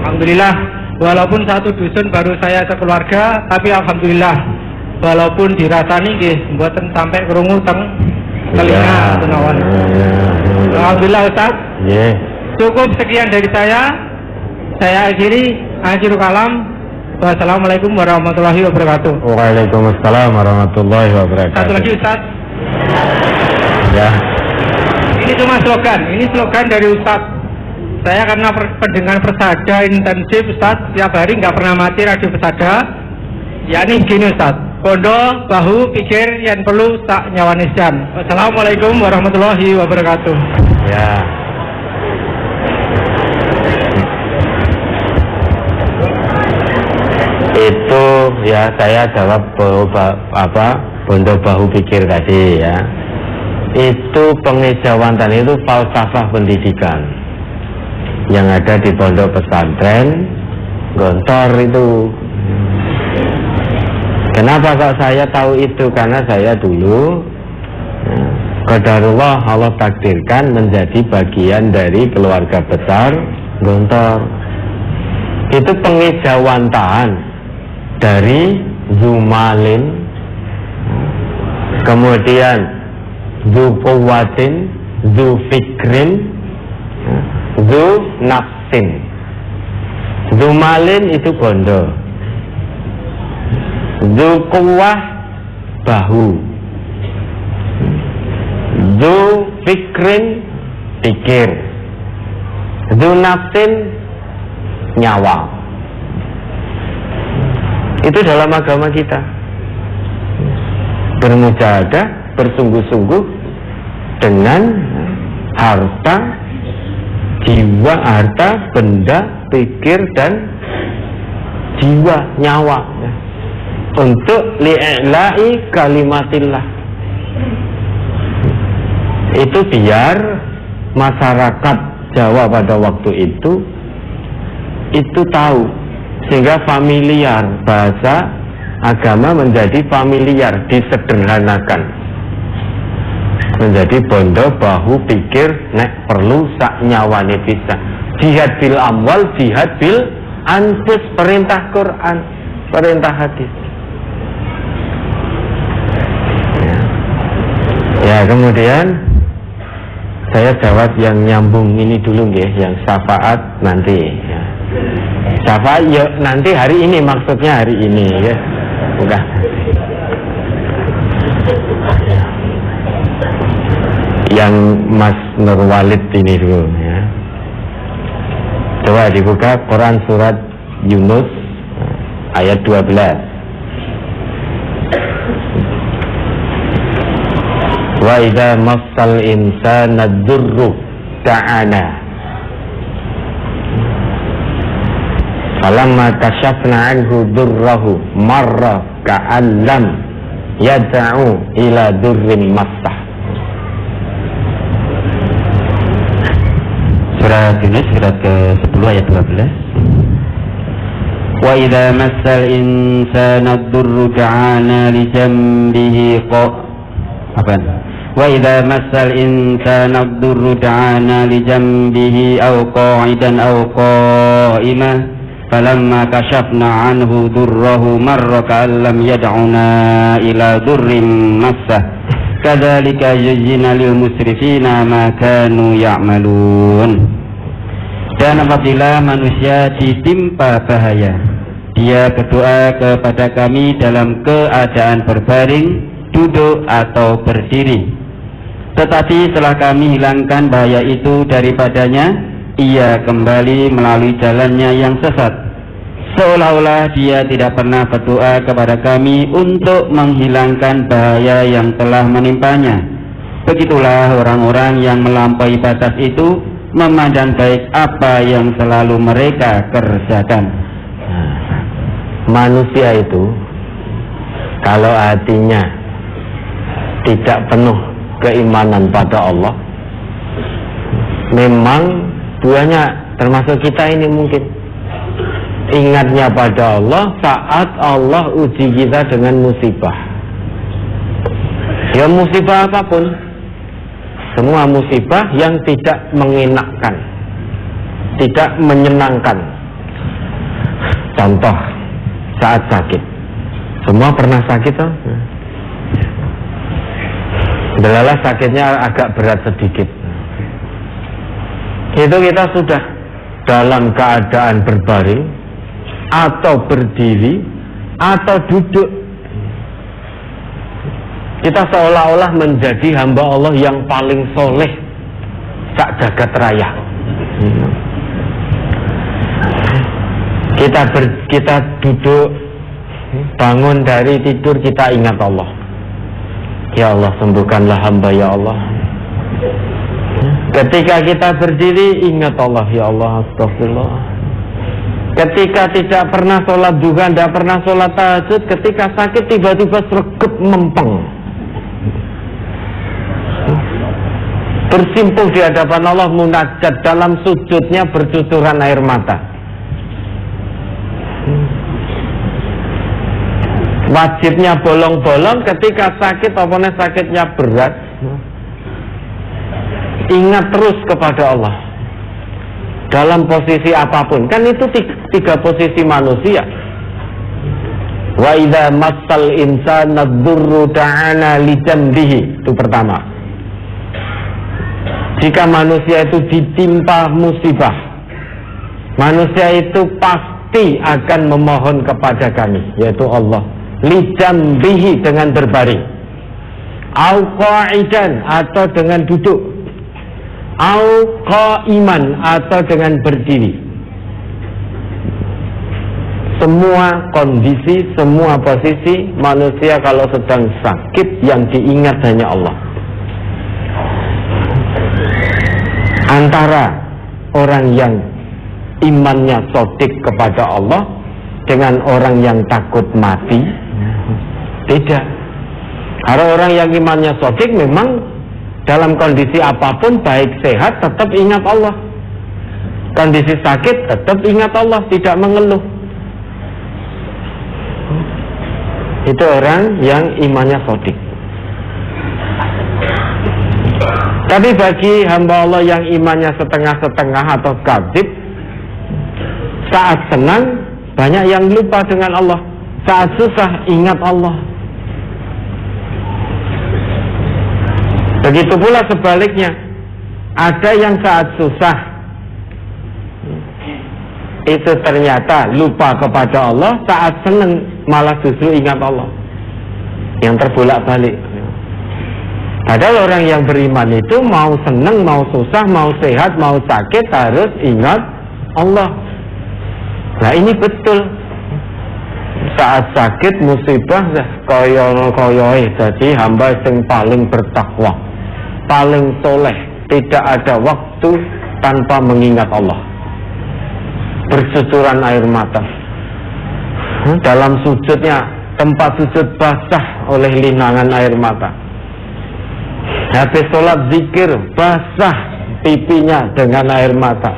S5: Alhamdulillah, walaupun satu dusun baru saya sekeluarga, tapi alhamdulillah walaupun dirasani nggih mboten sampai krungu teng telinga tenawan. Alhamdulillah Ustaz. Cukup sekian dari saya akhiri kalam. Wassalamualaikum warahmatullahi wabarakatuh.
S1: Waalaikumsalam warahmatullahi wabarakatuh.
S5: Satu lagi Ustaz.
S1: Ya.
S5: Ini cuma slogan dari Ustaz. Saya karena pendengar Persada intensif Ustaz, tiap hari nggak pernah mati radio Persada. Ya ini gini Ustaz, kondo, bahu, pikir, yang perlu tak nyawanis jam. Wassalamualaikum warahmatullahi wabarakatuh.
S1: Ya. Itu ya saya jawab bondo bahu pikir tadi ya. Itu pengejawantan, itu falsafah pendidikan yang ada di pondok pesantren Gontor itu. Kenapa kok saya tahu itu? Karena saya dulu qadarullah Allah takdirkan menjadi bagian dari keluarga besar Gontor. Itu pengejawantahan dari Zumalin, kemudian Zuquwatin, Zufikrin, Zunafsin. Zumalin itu bondo, Zuquwah bahu, Zufikrin pikir, Zunafsin nyawa. Itu dalam agama kita. Bermujahadah, bersungguh-sungguh dengan harta, jiwa, harta, benda, pikir dan jiwa, nyawa, untuk li'la'i kalimatillah. Itu biar masyarakat Jawa pada waktu itu tahu, sehingga familiar, bahasa agama menjadi familiar, disederhanakan, menjadi bondo bahu pikir nek perlu sak nyawane bisa. Jihad bil amwal, jihad bil anfus, perintah Quran, perintah hadis. Ya, kemudian saya jawab yang nyambung ini dulu nggih, yang syafaat nanti ya. Syafaat ya nanti hari ini, maksudnya hari ini ya. Bukan. Yang Mas Nurwalid ini dulu ya. Coba dibuka Quran surat Yunus ayat 12. Wa idza massal insana dzurru ta'ana falamma kashafna anhu durrahu marra ka'allam yad'u ila durrin massah.
S2: Surat Yunus surat ke-10 ayat 12. Wa idza massal insana dzurru ta'ana li jambihi wa idza massal insana ad-durru da'ana li janbihi aw qa'idan aw qa'ima falamma kashafna anhu durrahu marra ka'an lam yad'una ila durrin massah kadzalika yuzyina lil musrifina ma kanu ya'malun. Dan apabila manusia ditimpa bahaya, dia berdoa kepada kami dalam keadaan berbaring, duduk atau berdiri. Tetapi setelah kami hilangkan bahaya itu daripadanya, ia kembali melalui jalannya yang sesat, seolah-olah dia tidak pernah berdoa kepada kami untuk menghilangkan bahaya yang telah menimpanya. Begitulah orang-orang yang melampaui batas itu memandang baik apa yang selalu mereka kerjakan.
S1: Manusia itu kalau hatinya tidak penuh keimanan pada Allah, memang duanya termasuk kita ini mungkin ingatnya pada Allah saat Allah uji kita dengan musibah. Ya musibah apapun, semua musibah yang tidak mengenakkan, tidak menyenangkan. Contoh saat sakit, semua pernah sakit toh? Belalah sakitnya agak berat sedikit, itu kita sudah dalam keadaan berbaring atau berdiri atau duduk, kita seolah-olah menjadi hamba Allah yang paling soleh sak jagat raya. Kita duduk, bangun dari tidur, kita ingat Allah. Ya Allah, sembuhkanlah hamba ya Allah. Ketika kita berdiri, ingat Allah, ya Allah, astagfirullah. Ketika tidak pernah sholat duha, tidak pernah sholat tahajud, ketika sakit tiba-tiba sregep mempeng, bersimpuh di hadapan Allah, munajat, dalam sujudnya bercucuran air mata. Wajibnya bolong-bolong, ketika sakit, apalagi sakitnya berat, ingat terus kepada Allah dalam posisi apapun. Kan itu tiga posisi manusia. Wa idza massal insana dzurru ta'ana li jambihi, itu pertama. Jika manusia itu ditimpa musibah, manusia itu pasti akan memohon kepada kami, yaitu Allah, li jambihi, dengan berbaring, au qa'idan, atau dengan duduk, au qa'iman, atau dengan berdiri. Semua kondisi, semua posisi manusia kalau sedang sakit yang diingat hanya Allah. Antara orang yang imannya sodik kepada Allah dengan orang yang takut mati beda. Kalau orang yang imannya sodik memang dalam kondisi apapun, baik sehat, tetap ingat Allah. Kondisi sakit tetap ingat Allah, tidak mengeluh. Itu orang yang imannya sodik. Tapi bagi hamba Allah yang imannya setengah-setengah atau kadzib, saat senang banyak yang lupa dengan Allah, saat susah ingat Allah. Begitu pula sebaliknya, ada yang saat susah itu ternyata lupa kepada Allah, saat senang malah justru ingat Allah. Yang terbolak-balik. Padahal orang yang beriman itu mau senang, mau susah, mau sehat, mau sakit harus ingat Allah. Nah ini betul. Saat sakit musibah koyo-koyoi, jadi hamba yang paling bertakwa, paling soleh, tidak ada waktu tanpa mengingat Allah. Bercucuran air mata. Dalam sujudnya, tempat sujud basah oleh linangan air mata. Habis sholat zikir, basah pipinya dengan air mata.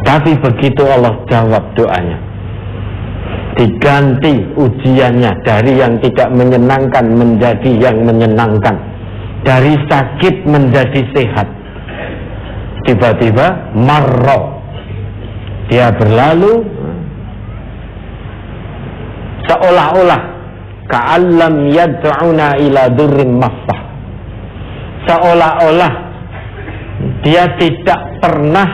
S1: Tapi begitu Allah jawab doanya, diganti ujiannya dari yang tidak menyenangkan menjadi yang menyenangkan, dari sakit menjadi sehat. Tiba-tiba marro, dia berlalu seolah-olah ka'allam yad'una ila durrin massah, seolah-olah dia tidak pernah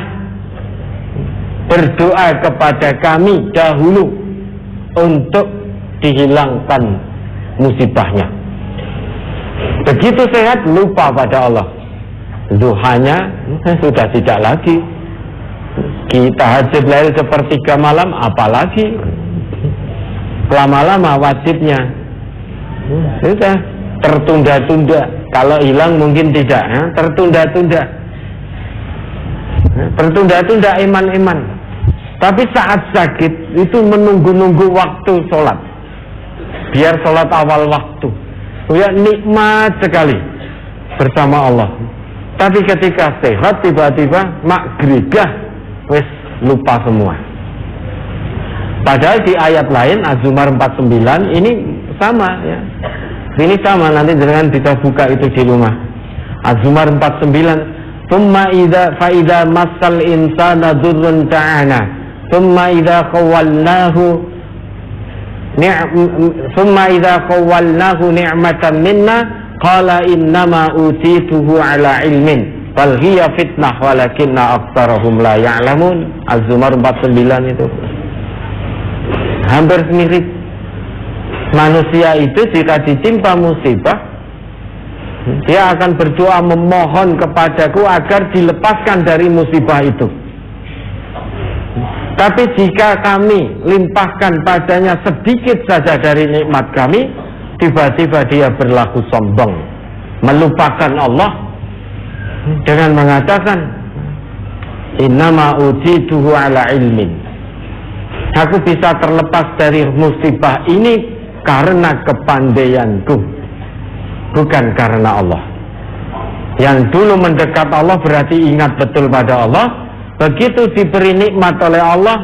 S1: berdoa kepada kami dahulu untuk dihilangkan musibahnya. Begitu sehat lupa pada Allah, duhanya sudah tidak lagi, kita tahajud lail sepertiga malam apalagi, lama-lama wajibnya sudah tertunda-tunda. Kalau hilang mungkin tidak, ya? Tertunda-tunda. Tertunda-tunda iman-iman. Tapi saat sakit itu menunggu-nunggu waktu sholat. Biar sholat awal waktu. Ya nikmat sekali bersama Allah. Tapi ketika sehat tiba-tiba magribah wes lupa semua. Padahal di ayat lain Az-Zumar 49 ini sama ya. Ini sama, nanti jangan bisa buka itu di rumah. Az-Zumar 49, "Tsumma idza fa idza massal insana dzurrun ta'ana, tsumma idza khawwalnahu ni'matan minna qala innama utituhu ala ilmin bal hiya fitnah walakinna aktsarahum la ya'lamun." Az-Zumar 49 itu hampir mirip. Manusia itu jika ditimpa musibah, dia akan berdoa memohon kepadaku agar dilepaskan dari musibah itu. Tapi jika kami limpahkan padanya sedikit saja dari nikmat kami, tiba-tiba dia berlaku sombong, melupakan Allah dengan mengatakan innama utituhu ala ilmin. Aku bisa terlepas dari musibah ini karena kepandaianku, bukan karena Allah. Yang dulu mendekat Allah berarti ingat betul pada Allah. Begitu diberi nikmat oleh Allah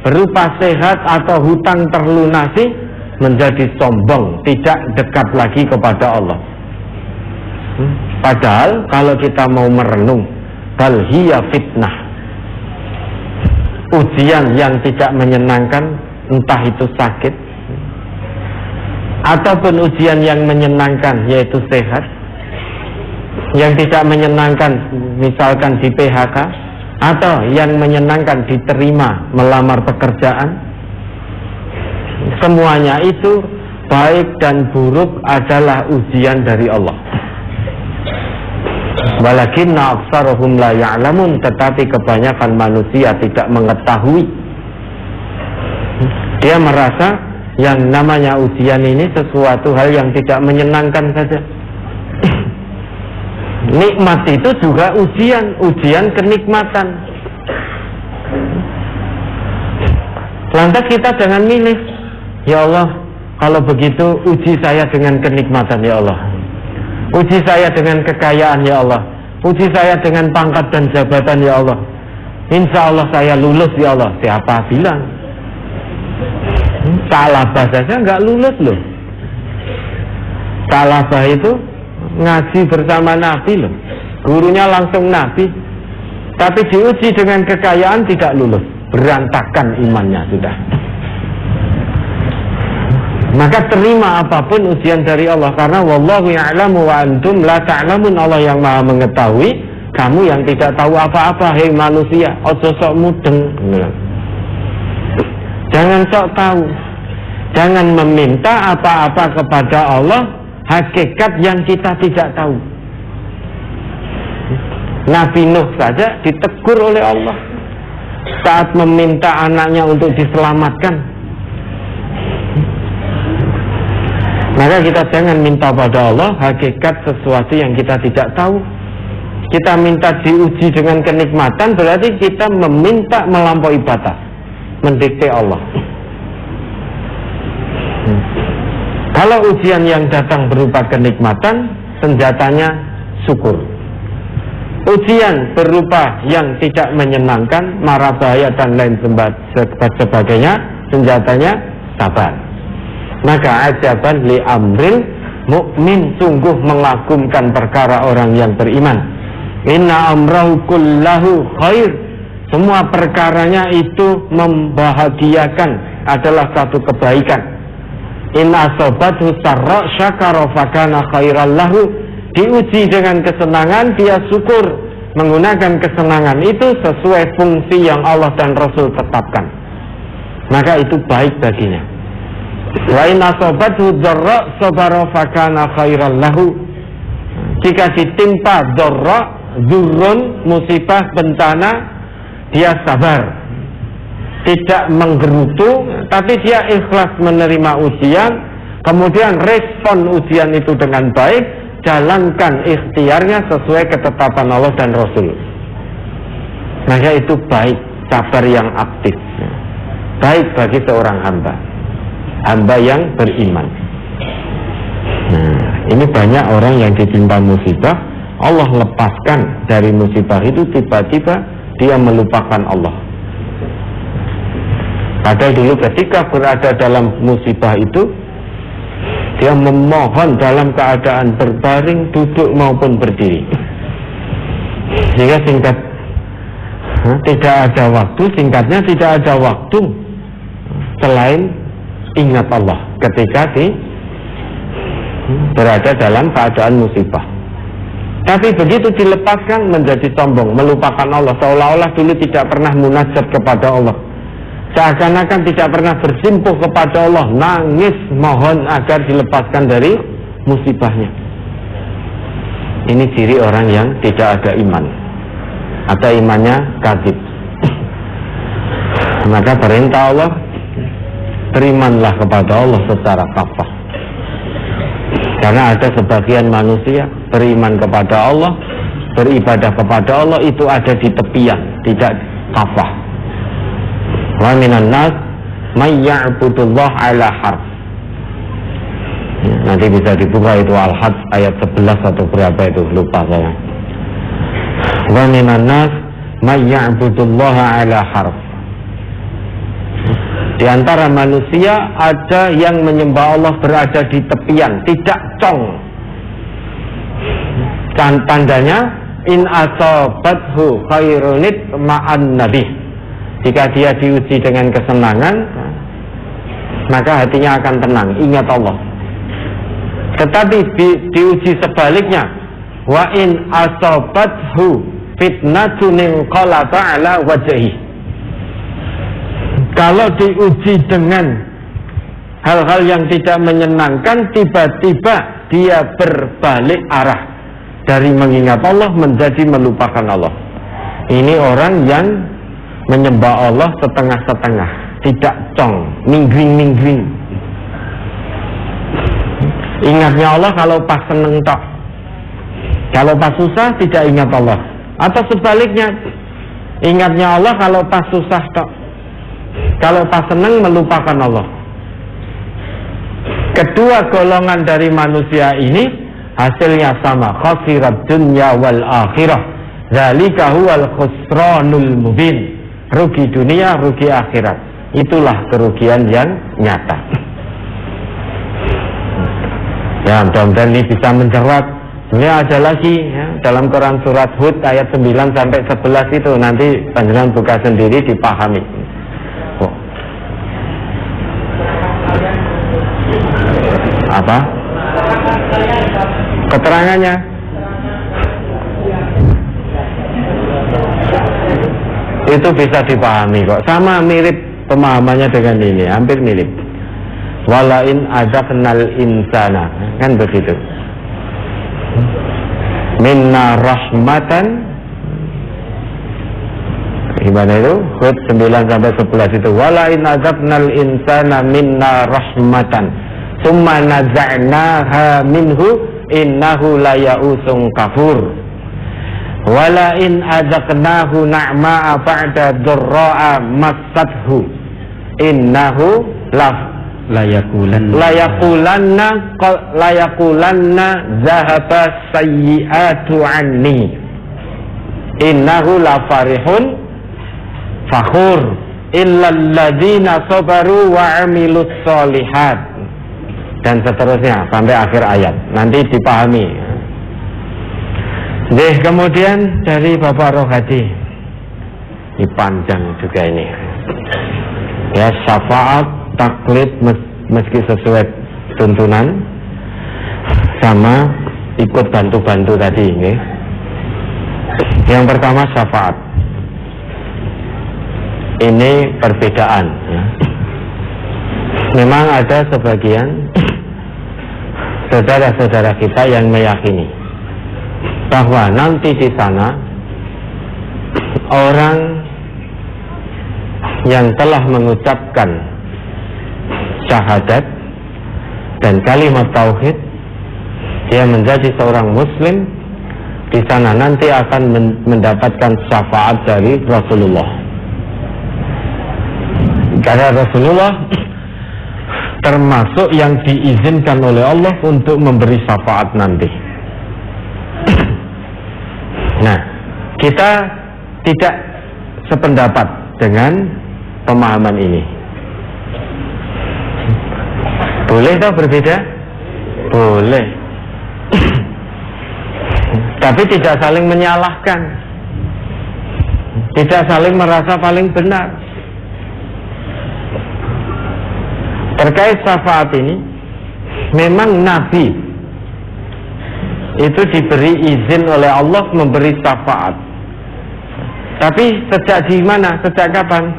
S1: berupa sehat atau hutang terlunasi, menjadi sombong, tidak dekat lagi kepada Allah. Padahal kalau kita mau merenung, bal hiya fitnah, ujian yang tidak menyenangkan, entah itu sakit ataupun ujian yang menyenangkan yaitu sehat. Yang tidak menyenangkan misalkan di PHK, atau yang menyenangkan diterima melamar pekerjaan. Semuanya itu baik dan buruk adalah ujian dari Allah. Walakinna aktsarahum la ya'lamun, tetapi kebanyakan manusia tidak mengetahui. Dia merasa yang namanya ujian ini sesuatu hal yang tidak menyenangkan saja. Nikmat itu juga ujian, ujian kenikmatan. Lantas kita jangan milih, ya Allah, kalau begitu uji saya dengan kenikmatan ya Allah, uji saya dengan kekayaan ya Allah, uji saya dengan pangkat dan jabatan ya Allah, insya Allah saya lulus ya Allah. Siapa bilang? Salabah saja nggak lulus loh. Salabah itu ngaji bersama Nabi loh, gurunya langsung Nabi, tapi diuji dengan kekayaan tidak lulus, berantakan imannya sudah. Maka terima apapun ujian dari Allah, karena wallahu ya'lamu wa antum la ta'lamun. Allah yang maha mengetahui, kamu yang tidak tahu apa-apa. Hei manusia, ojo sok mudeng. Jangan sok tahu, jangan meminta apa-apa kepada Allah hakikat yang kita tidak tahu. Nabi Nuh saja ditegur oleh Allah saat meminta anaknya untuk diselamatkan. Maka kita jangan minta pada Allah hakikat sesuatu yang kita tidak tahu. Kita minta diuji dengan kenikmatan, berarti kita meminta melampaui batas, mendikte Allah. Kalau ujian yang datang berupa kenikmatan, senjatanya syukur. Ujian berupa yang tidak menyenangkan, mara bahaya dan lain sebagainya, senjatanya sabar. Maka ajaban li amril mukmin, sungguh mengagumkan perkara orang yang beriman. Inna amrahu kullahu khair, semua perkaranya itu membahagiakan, adalah satu kebaikan. In asobathu sarra syakara fakana khairal lahu, diuji dengan kesenangan dia syukur, menggunakan kesenangan itu sesuai fungsi yang Allah dan Rasul tetapkan, maka itu baik baginya. Wa in asobathu dharra sabara fakana khairal lahu, jika ditimpa dharra, dzurrun, musibah, bencana, dia sabar, tidak menggerutu, tapi dia ikhlas menerima ujian, kemudian respon ujian itu dengan baik, jalankan ikhtiarnya sesuai ketetapan Allah dan Rasul. Maka itu baik, sabar yang aktif, baik bagi seorang hamba yang beriman. Nah, ini banyak orang yang ditimpa musibah, Allah lepaskan dari musibah itu, tiba-tiba dia melupakan Allah. Padahal dulu ketika berada dalam musibah itu, dia memohon dalam keadaan berbaring, duduk maupun berdiri. Sehingga tidak ada waktu, singkatnya tidak ada waktu selain ingat Allah ketika berada dalam keadaan musibah. Tapi begitu dilepaskan menjadi sombong, melupakan Allah, seolah-olah dulu tidak pernah munajat kepada Allah, seakan-akan tidak pernah bersimpuh kepada Allah, nangis mohon agar dilepaskan dari musibahnya. Ini ciri orang yang tidak ada iman, atau imannya kadzib. Maka perintah Allah, berimanlah kepada Allah secara kafah. Karena ada sebagian manusia beriman kepada Allah, beribadah kepada Allah itu ada di tepian, tidak kafah. Wa minan nas may ya'budullah ala harf. Nanti bisa dibuka itu Al-Hajj ayat 11 atau berapa itu, lupa saya. Wa minan nas may ya'budullah ala harf. Di antara manusia ada yang menyembah Allah berada di tepian, tidak cong. Tandanya in asabathu khairunit ma'an nabi. Jika dia diuji dengan kesenangan, maka hatinya akan tenang, ingat Allah. Tetapi diuji sebaliknya, wa in asabathu fitnatun inqalaba ala wajhi. Kalau diuji dengan hal-hal yang tidak menyenangkan, tiba-tiba dia berbalik arah dari mengingat Allah menjadi melupakan Allah. Ini orang yang menyembah Allah setengah-setengah, tidak cong, minggring-minggring. Ingatnya Allah kalau pas seneng tok, kalau pas susah tidak ingat Allah. Atau sebaliknya, ingatnya Allah kalau pas susah tok, kalau pas seneng melupakan Allah. Kedua golongan dari manusia ini hasilnya sama, khasirat dunya wal akhirah. Zalika huwal khusranul mubin. Rugi dunia, rugi akhirat. Itulah kerugian yang nyata. Ya, mudah-mudahan ini bisa menjawab. Ini ada lagi ya, dalam Quran surat Hud ayat 9 sampai 11 itu nanti panjenengan buka sendiri dipahami. Apa? Keterangannya? Itu bisa dipahami kok. Sama mirip pemahamannya dengan ini, hampir mirip. Walain azaqnal insana, kan begitu. Minna rahmatan. Gimana itu? Hud 9 sampai 11 itu. Walain azaqnal insana minna rahmatan, summa naza'naha minhu innahu laya'usung kafur. Wala in azaqnahu na'ma'a ba'da dzarra'a massathu innahu layaqulanna zahaba sayyi'atu anni innahu lafarihun fakhur illal ladzina sabaru wa 'amilus sholihat, dan seterusnya sampai akhir ayat. Nanti dipahami. Kemudian dari Bapak Rohadi, ini panjang juga ini. Ya, syafaat, taklid meski sesuai tuntunan, sama ikut bantu-bantu tadi ini. Yang pertama syafaat. Ini perbedaan. Ya. Memang ada sebagian saudara-saudara kita yang meyakini bahwa nanti di sana orang yang telah mengucapkan syahadat dan kalimat tauhid, dia menjadi seorang muslim, di sana nanti akan mendapatkan syafaat dari Rasulullah. Karena Rasulullah termasuk yang diizinkan oleh Allah untuk memberi syafaat nanti. Nah, kita tidak sependapat dengan pemahaman ini. Boleh atau berbeda? Boleh. Tapi tidak saling menyalahkan, tidak saling merasa paling benar. Terkait syafaat ini, memang Nabi itu diberi izin oleh Allah memberi syafaat. Tapi sejak di mana? Sejak kapan?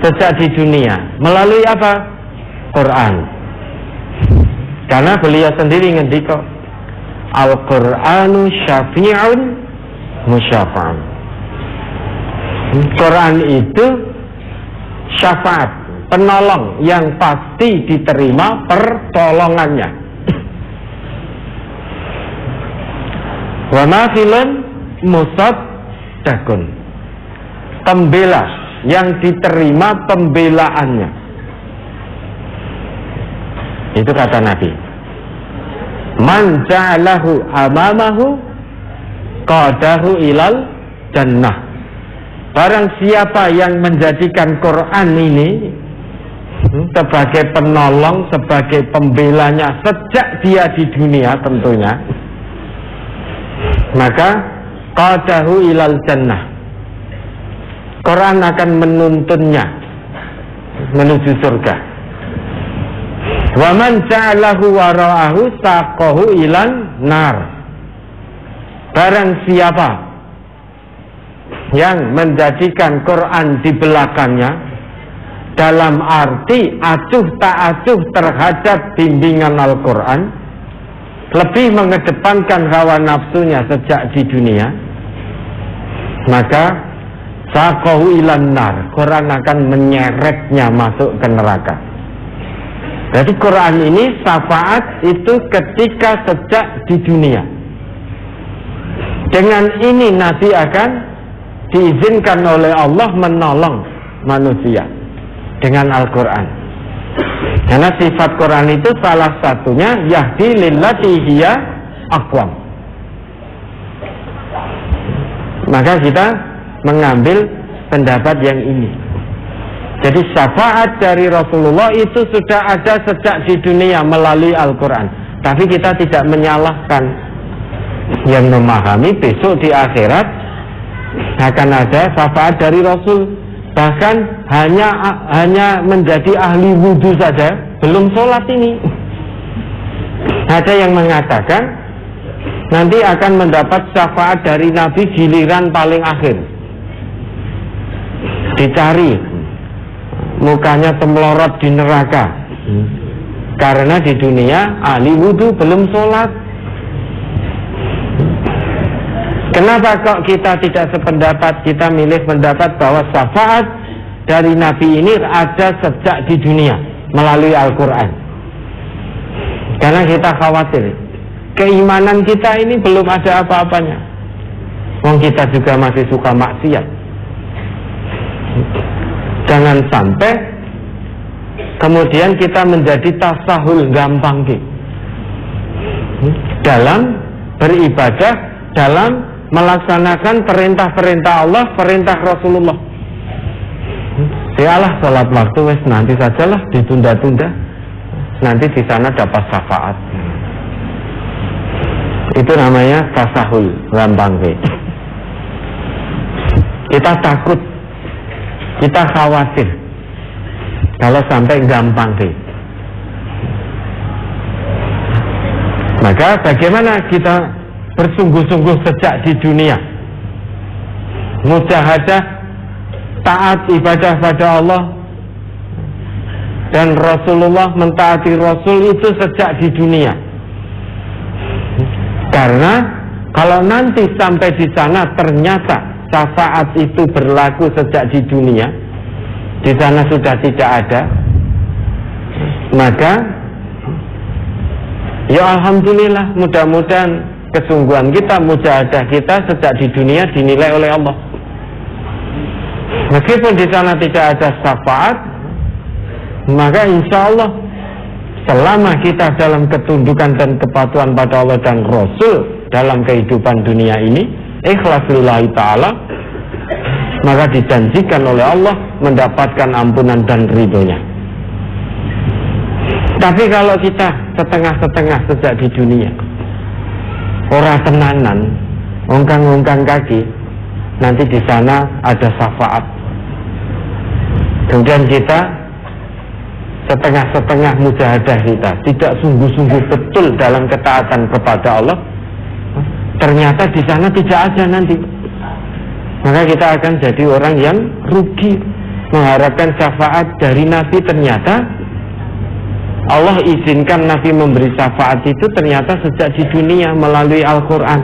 S1: Sejak di dunia. Melalui apa? Quran. Karena beliau sendiri ngendika, Al-Qur'anu syafi'un musyafa'un. Quran itu syafaat, penolong yang pasti diterima pertolongannya. Wa mafilun musaddaqun, pembela yang diterima pembelaannya. Itu kata Nabi. Man ja'alahu amamahu qadahu ilal jannah. Barang siapa yang menjadikan Quran ini sebagai penolong, sebagai pembelanya sejak dia di dunia tentunya, maka qadahu ilal jannah. Quran akan menuntunnya menuju surga. Wa man ja'alahu wara'ahu saqahu ilan nar. Barang siapa yang menjadikan Quran di belakangnya, dalam arti acuh tak acuh terhadap bimbingan Al-Quran, lebih mengedepankan hawa nafsunya sejak di dunia, maka saqahu ilan nar, Quran akan menyeretnya masuk ke neraka. Jadi Quran ini syafaat itu ketika sejak di dunia. Dengan ini Nabi akan diizinkan oleh Allah menolong manusia dengan Al-Quran. Karena sifat Quran itu salah satunya yahdi lillati hiya aqwam. Maka kita mengambil pendapat yang ini. Jadi syafaat dari Rasulullah itu sudah ada sejak di dunia melalui Al-Quran. Tapi kita tidak menyalahkan, yang memahami besok di akhirat akan ada syafaat dari Rasul. Bahkan hanya menjadi ahli wudhu saja, belum sholat ini. Ada yang mengatakan nanti akan mendapat syafaat dari Nabi giliran paling akhir. Dicari mukanya temlorot di neraka karena di dunia ahli wudhu belum sholat. Kenapa kok kita tidak sependapat? Kita milih pendapat bahwa syafaat dari Nabi ini ada sejak di dunia melalui Al-Quran. Karena kita khawatir keimanan kita ini belum ada apa-apanya. Wong kita juga masih suka maksiat. Jangan sampai kemudian kita menjadi tasahul gampang dalam beribadah, dalam melaksanakan perintah-perintah Allah, perintah Rasulullah. Yalah, sholat waktu wes nanti sajalah, ditunda-tunda, nanti di sana dapat syafaat. Itu namanya tasahul gampang. Kita takut, kita khawatir kalau sampai gampang Maka bagaimana kita bersungguh-sungguh sejak di dunia, mujahadah, taat ibadah pada Allah dan Rasulullah, mentaati Rasul itu sejak di dunia. Karena kalau nanti sampai di sana ternyata syafaat itu berlaku sejak di dunia, di sana sudah tidak ada, maka Ya alhamdulillah, mudah-mudahan kesungguhan kita, mujahadah kita sejak di dunia dinilai oleh Allah. Meskipun di sana tidak ada syafaat, maka insya Allah selama kita dalam ketundukan dan kepatuhan pada Allah dan Rasul dalam kehidupan dunia ini, ikhlas lillahi ta'ala, maka dijanjikan oleh Allah mendapatkan ampunan dan ridhonya. Tapi kalau kita setengah-setengah sejak di dunia, ora tenanan, ongkang-ongkang kaki, nanti di sana ada syafaat. Kemudian kita setengah-setengah mujahadah kita, tidak sungguh-sungguh betul dalam ketaatan kepada Allah, ternyata di sana tidak ada nanti. Maka kita akan jadi orang yang rugi, mengharapkan syafaat dari Nabi, ternyata Allah izinkan Nabi memberi syafaat itu ternyata sejak di dunia melalui Al-Quran.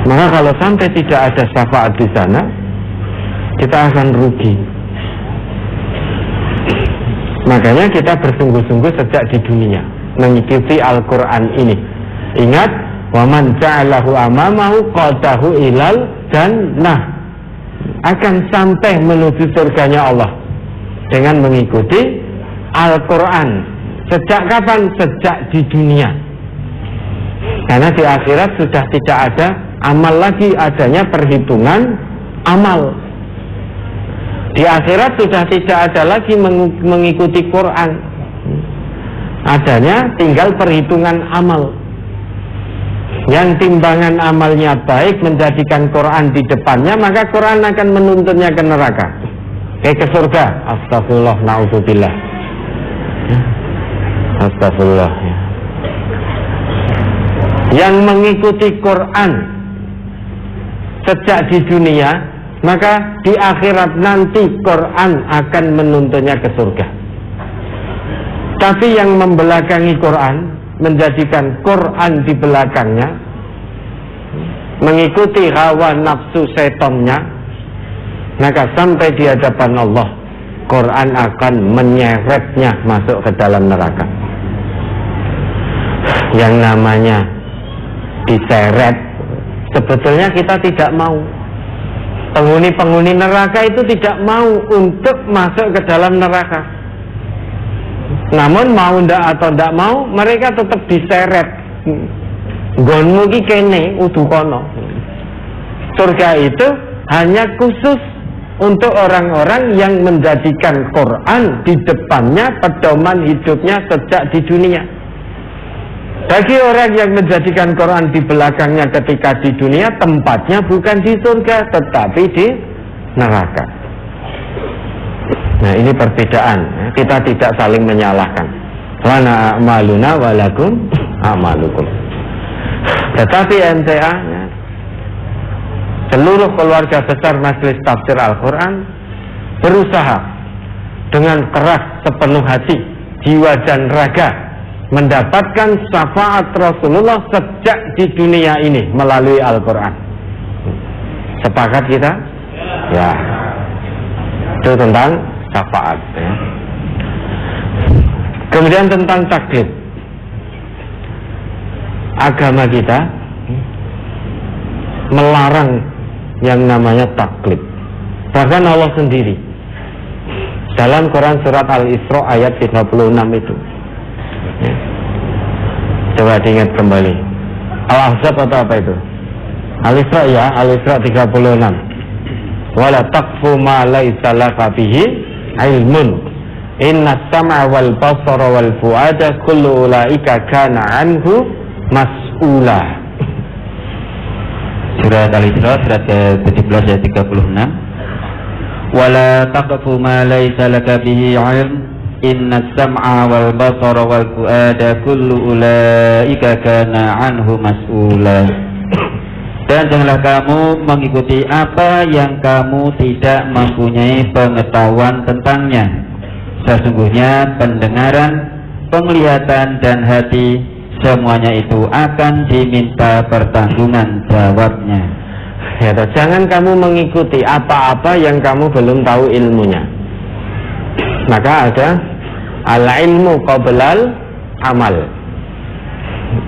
S1: Maka kalau sampai tidak ada syafaat di sana, kita akan rugi. Makanya kita bersungguh-sungguh sejak di dunia mengikuti Al-Quran ini. Ingat, wa man ja'alahu amamahu qadahu ilal jannah, akan sampai menuju surganya Allah dengan mengikuti Al-Quran. Sejak kapan? Sejak di dunia. Karena di akhirat sudah tidak ada amal lagi, adanya perhitungan amal. Di akhirat sudah tidak ada lagi mengikuti Quran, adanya tinggal perhitungan amal. Yang timbangan amalnya baik menjadikan Quran di depannya, maka Quran akan menuntunnya ke neraka, ke surga. Astagfirullah, na'udzubillah. Astagfirullah. Yang mengikuti Quran sejak di dunia, maka di akhirat nanti Quran akan menuntunnya ke surga. Tapi yang membelakangi Quran, menjadikan Quran di belakangnya, mengikuti hawa nafsu setonnya, maka sampai di hadapan Allah, Quran akan menyeretnya masuk ke dalam neraka. Yang namanya diseret, sebetulnya kita tidak mau. Penghuni-penghuni neraka itu tidak mau untuk masuk ke dalam neraka. Namun mau ndak atau ndak mau, mereka tetap diseret. Nggonmu ki kene udu kono. Surga itu hanya khusus untuk orang-orang yang menjadikan Quran di depannya pedoman hidupnya sejak di dunia. Bagi orang yang menjadikan Quran di belakangnya ketika di dunia, tempatnya bukan di surga tetapi di neraka. Nah, ini perbedaan. Kita tidak saling menyalahkan. Lana a'maluna walakum a'malukum. Tetapi MTA, seluruh keluarga besar Majelis Tafsir Al-Quran berusaha dengan keras sepenuh hati, jiwa dan raga mendapatkan syafaat Rasulullah sejak di dunia ini melalui Al-Quran. Sepakat kita? Ya. Itu tentang syafaat. Ya. Kemudian tentang taklid. Agama kita melarang yang namanya taklid. Bahkan Allah sendiri dalam Quran surat Al-Isra ayat 36 itu. Ya. Coba diingat kembali. Al-Ahzab atau apa itu? Al-Isra ya, Al-Isra 36. Wala taqfu ma laisa laka bihi ilmun. Inna sam'a wal basara wal fuada kullu ulaika kana anhu mas'ula.
S2: Surat Al-Isra surat ke-17 ayat 36. Wala taqfu ma laisa laka bihi ilm. Inna sam'a wal basara wal fuada kullu ulaika kana anhu mas'ula. Dan janganlah kamu mengikuti apa yang kamu tidak mempunyai pengetahuan tentangnya. Sesungguhnya pendengaran, penglihatan dan hati semuanya itu akan diminta pertanggungan jawabnya.
S1: Ya, jangan kamu mengikuti apa-apa yang kamu belum tahu ilmunya. Maka ada al-ilmu qablal amal.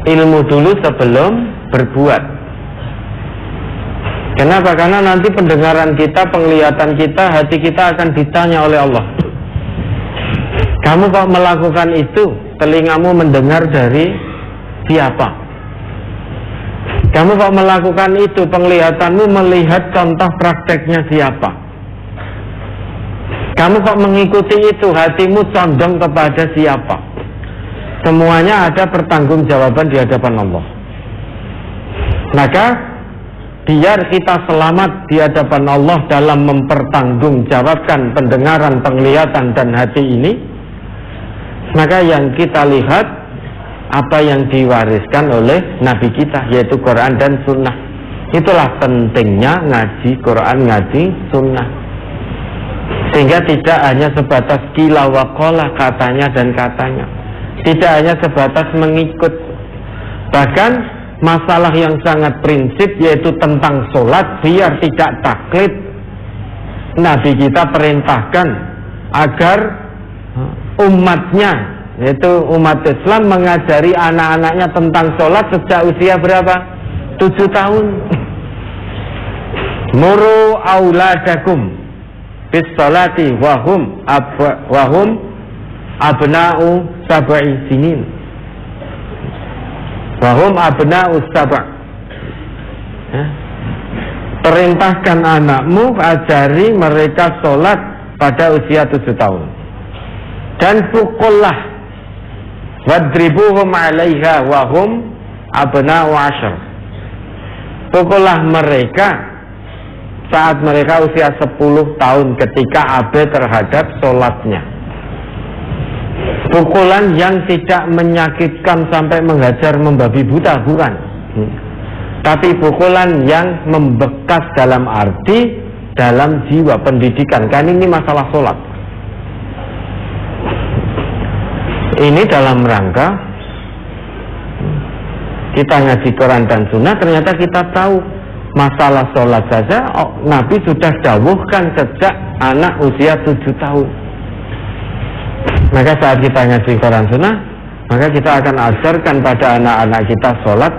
S1: Ilmu dulu sebelum berbuat. Kenapa? Karena nanti pendengaran kita, penglihatan kita, hati kita akan ditanya oleh Allah. Kamu kok melakukan itu? Telingamu mendengar dari siapa? Kamu kok melakukan itu? Penglihatanmu melihat contoh prakteknya siapa? Kamu kok mengikuti itu? Hatimu condong kepada siapa? Semuanya ada pertanggungjawaban di hadapan Allah. Maka biar kita selamat di hadapan Allah dalam mempertanggungjawabkan pendengaran, penglihatan, dan hati ini, maka yang kita lihat apa yang diwariskan oleh Nabi kita, yaitu Quran dan Sunnah. Itulah pentingnya ngaji Quran, ngaji Sunnah, sehingga tidak hanya sebatas qila wa qala, katanya dan katanya, tidak hanya sebatas mengikut. Bahkan masalah yang sangat prinsip, yaitu tentang sholat, biar tidak taklid, Nabi kita perintahkan agar umatnya, yaitu umat Islam, mengajari anak-anaknya tentang sholat sejak usia berapa? 7 tahun. Muru auladakum bis sholati wahum abna'u sab'i sinin. Wahum abna'u sab'. Perintahkan anakmu, ajari mereka sholat pada usia 7 tahun. Dan pukullah, wadribuhum 'alaiha wahum abna'u 'ashr. Pukullah mereka saat mereka usia 10 tahun ketika abai terhadap sholatnya. Pukulan yang tidak menyakitkan sampai menghajar membabi buta, bukan. Tapi pukulan yang membekas dalam arti, dalam jiwa, pendidikan. Kan ini masalah sholat. Ini dalam rangka kita ngaji Quran dan Sunnah, ternyata kita tahu masalah sholat saja Nabi sudah dawuhkan sejak anak usia 7 tahun. Maka saat kita ngaji Quran Sunnah, maka kita akan ajarkan pada anak-anak kita sholat,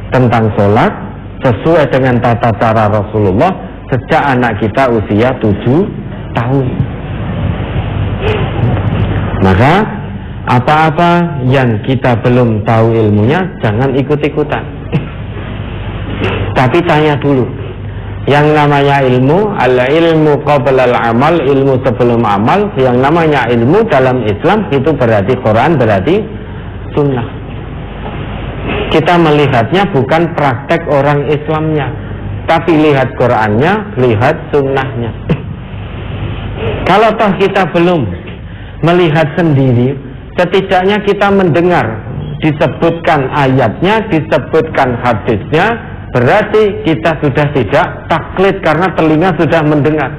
S1: tentang sholat sesuai dengan tata cara Rasulullah sejak anak kita usia 7 tahun. Maka apa-apa yang kita belum tahu ilmunya, jangan ikut-ikutan. Tapi tanya dulu. Yang namanya ilmu, al-ilmu qabla al-amal, ilmu sebelum amal. Yang namanya ilmu dalam Islam itu berarti Quran, berarti Sunnah. Kita melihatnya bukan praktek orang Islamnya, tapi lihat Qurannya, lihat Sunnahnya. Kalau toh kita belum melihat sendiri, setidaknya kita mendengar disebutkan ayatnya, disebutkan hadisnya, berarti kita sudah tidak taklid karena telinga sudah mendengar.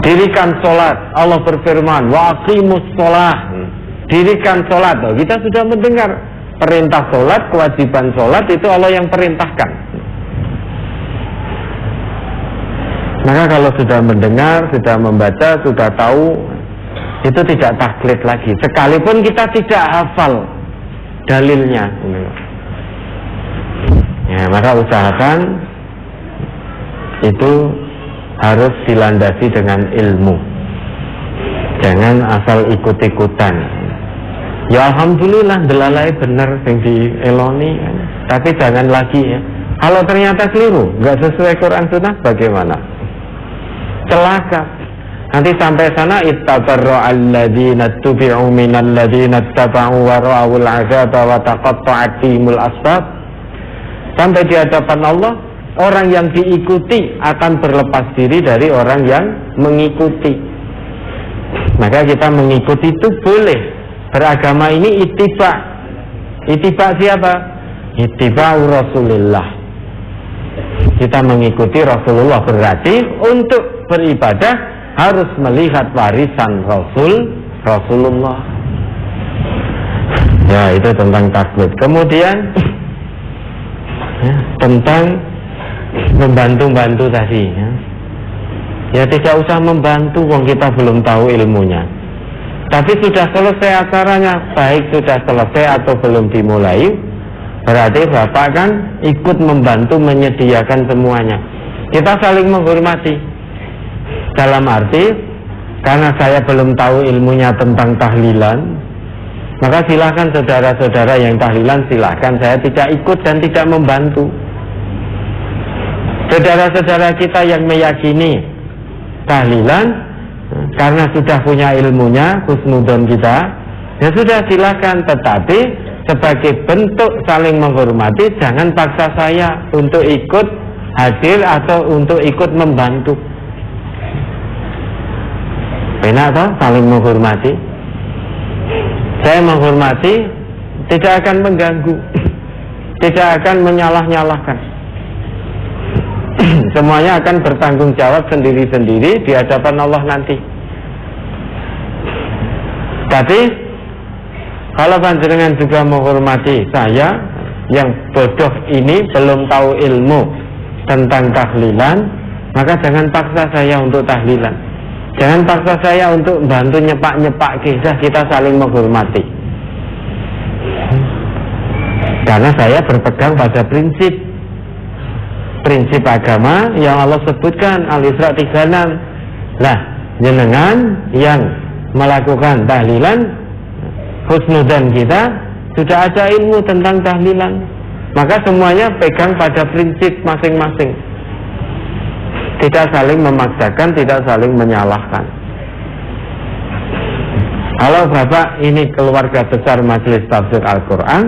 S1: Dirikan sholat, Allah berfirman, wa aqimus sholah. Dirikan sholat, kita sudah mendengar perintah sholat, kewajiban sholat itu Allah yang perintahkan. Maka kalau sudah mendengar, sudah membaca, sudah tahu, itu tidak taklid lagi. Sekalipun kita tidak hafal dalilnya. Ya, maka usahakan itu harus dilandasi dengan ilmu. Jangan asal ikut-ikutan. Ya alhamdulillah delalai bener yang dieloni, tapi jangan lagi ya. Kalau ternyata keliru, nggak sesuai Quran Sunnah, bagaimana? Celaka. Nanti sampai sana ittabarra alladzina tubi'u minal ladzina taba'u wa ra'awul 'adzaba wa taqatta'at bihimul asbab. Sampai di hadapan Allah, orang yang diikuti akan berlepas diri dari orang yang mengikuti. Maka kita mengikuti itu boleh. Beragama ini ittiba. Ittiba siapa? Ittiba Rasulullah. Kita mengikuti Rasulullah, berarti untuk beribadah harus melihat warisan Rasulullah. Ya, itu tentang taklid. Kemudian ya, tentang membantu-bantu tadi ya. Ya tidak usah membantu wong kita belum tahu ilmunya. Tapi sudah selesai acaranya, baik sudah selesai atau belum dimulai, berarti Bapak kan ikut membantu menyediakan semuanya. Kita saling menghormati. Dalam arti, karena saya belum tahu ilmunya tentang tahlilan, maka silahkan saudara-saudara yang tahlilan, silahkan, saya tidak ikut dan tidak membantu. Saudara-saudara kita yang meyakini tahlilan, karena sudah punya ilmunya, husnudon kita, ya sudah silahkan. Tetapi sebagai bentuk saling menghormati, jangan paksa saya untuk ikut hadir atau untuk ikut membantu. Enak toh saling menghormati. Saya menghormati, tidak akan mengganggu, tidak akan menyalah-nyalahkan. Semuanya akan bertanggung jawab sendiri-sendiri di hadapan Allah nanti. Tapi kalau panjenengan juga menghormati saya yang bodoh ini, belum tahu ilmu tentang tahlilan, maka jangan paksa saya untuk tahlilan. Jangan paksa saya untuk bantu nyepak-nyepak kisah. Kita saling menghormati. Karena saya berpegang pada prinsip agama yang Allah sebutkan, Al-Isra 36. Nah, jenengan yang melakukan tahlilan, husnudzan kita sudah ada ilmu tentang tahlilan, maka semuanya pegang pada prinsip masing-masing. Tidak saling memaksakan, tidak saling menyalahkan. Kalau Bapak ini keluarga besar Majelis Tafsir Al-Quran,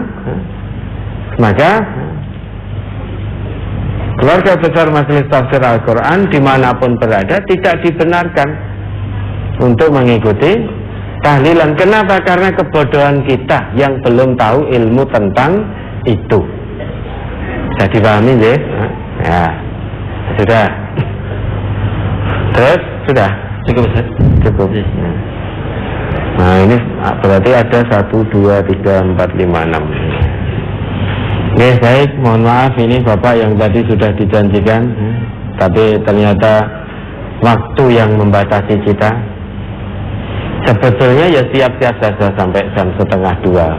S1: maka keluarga besar Majelis Tafsir Al-Quran dimanapun berada tidak dibenarkan untuk mengikuti tahlilan. Kenapa? Karena kebodohan kita yang belum tahu ilmu tentang itu. Bisa dipahami ya? Ya, sudah. Terus sudah
S2: Cukup Ustaz?
S1: cukup. Nah ini berarti ada 1, 2, 3, 4, 5, 6. Oke, baik, mohon maaf ini Bapak yang tadi sudah dijanjikan, tapi ternyata waktu yang membatasi kita. Sebetulnya ya siap-siap saja sampai jam 1:30.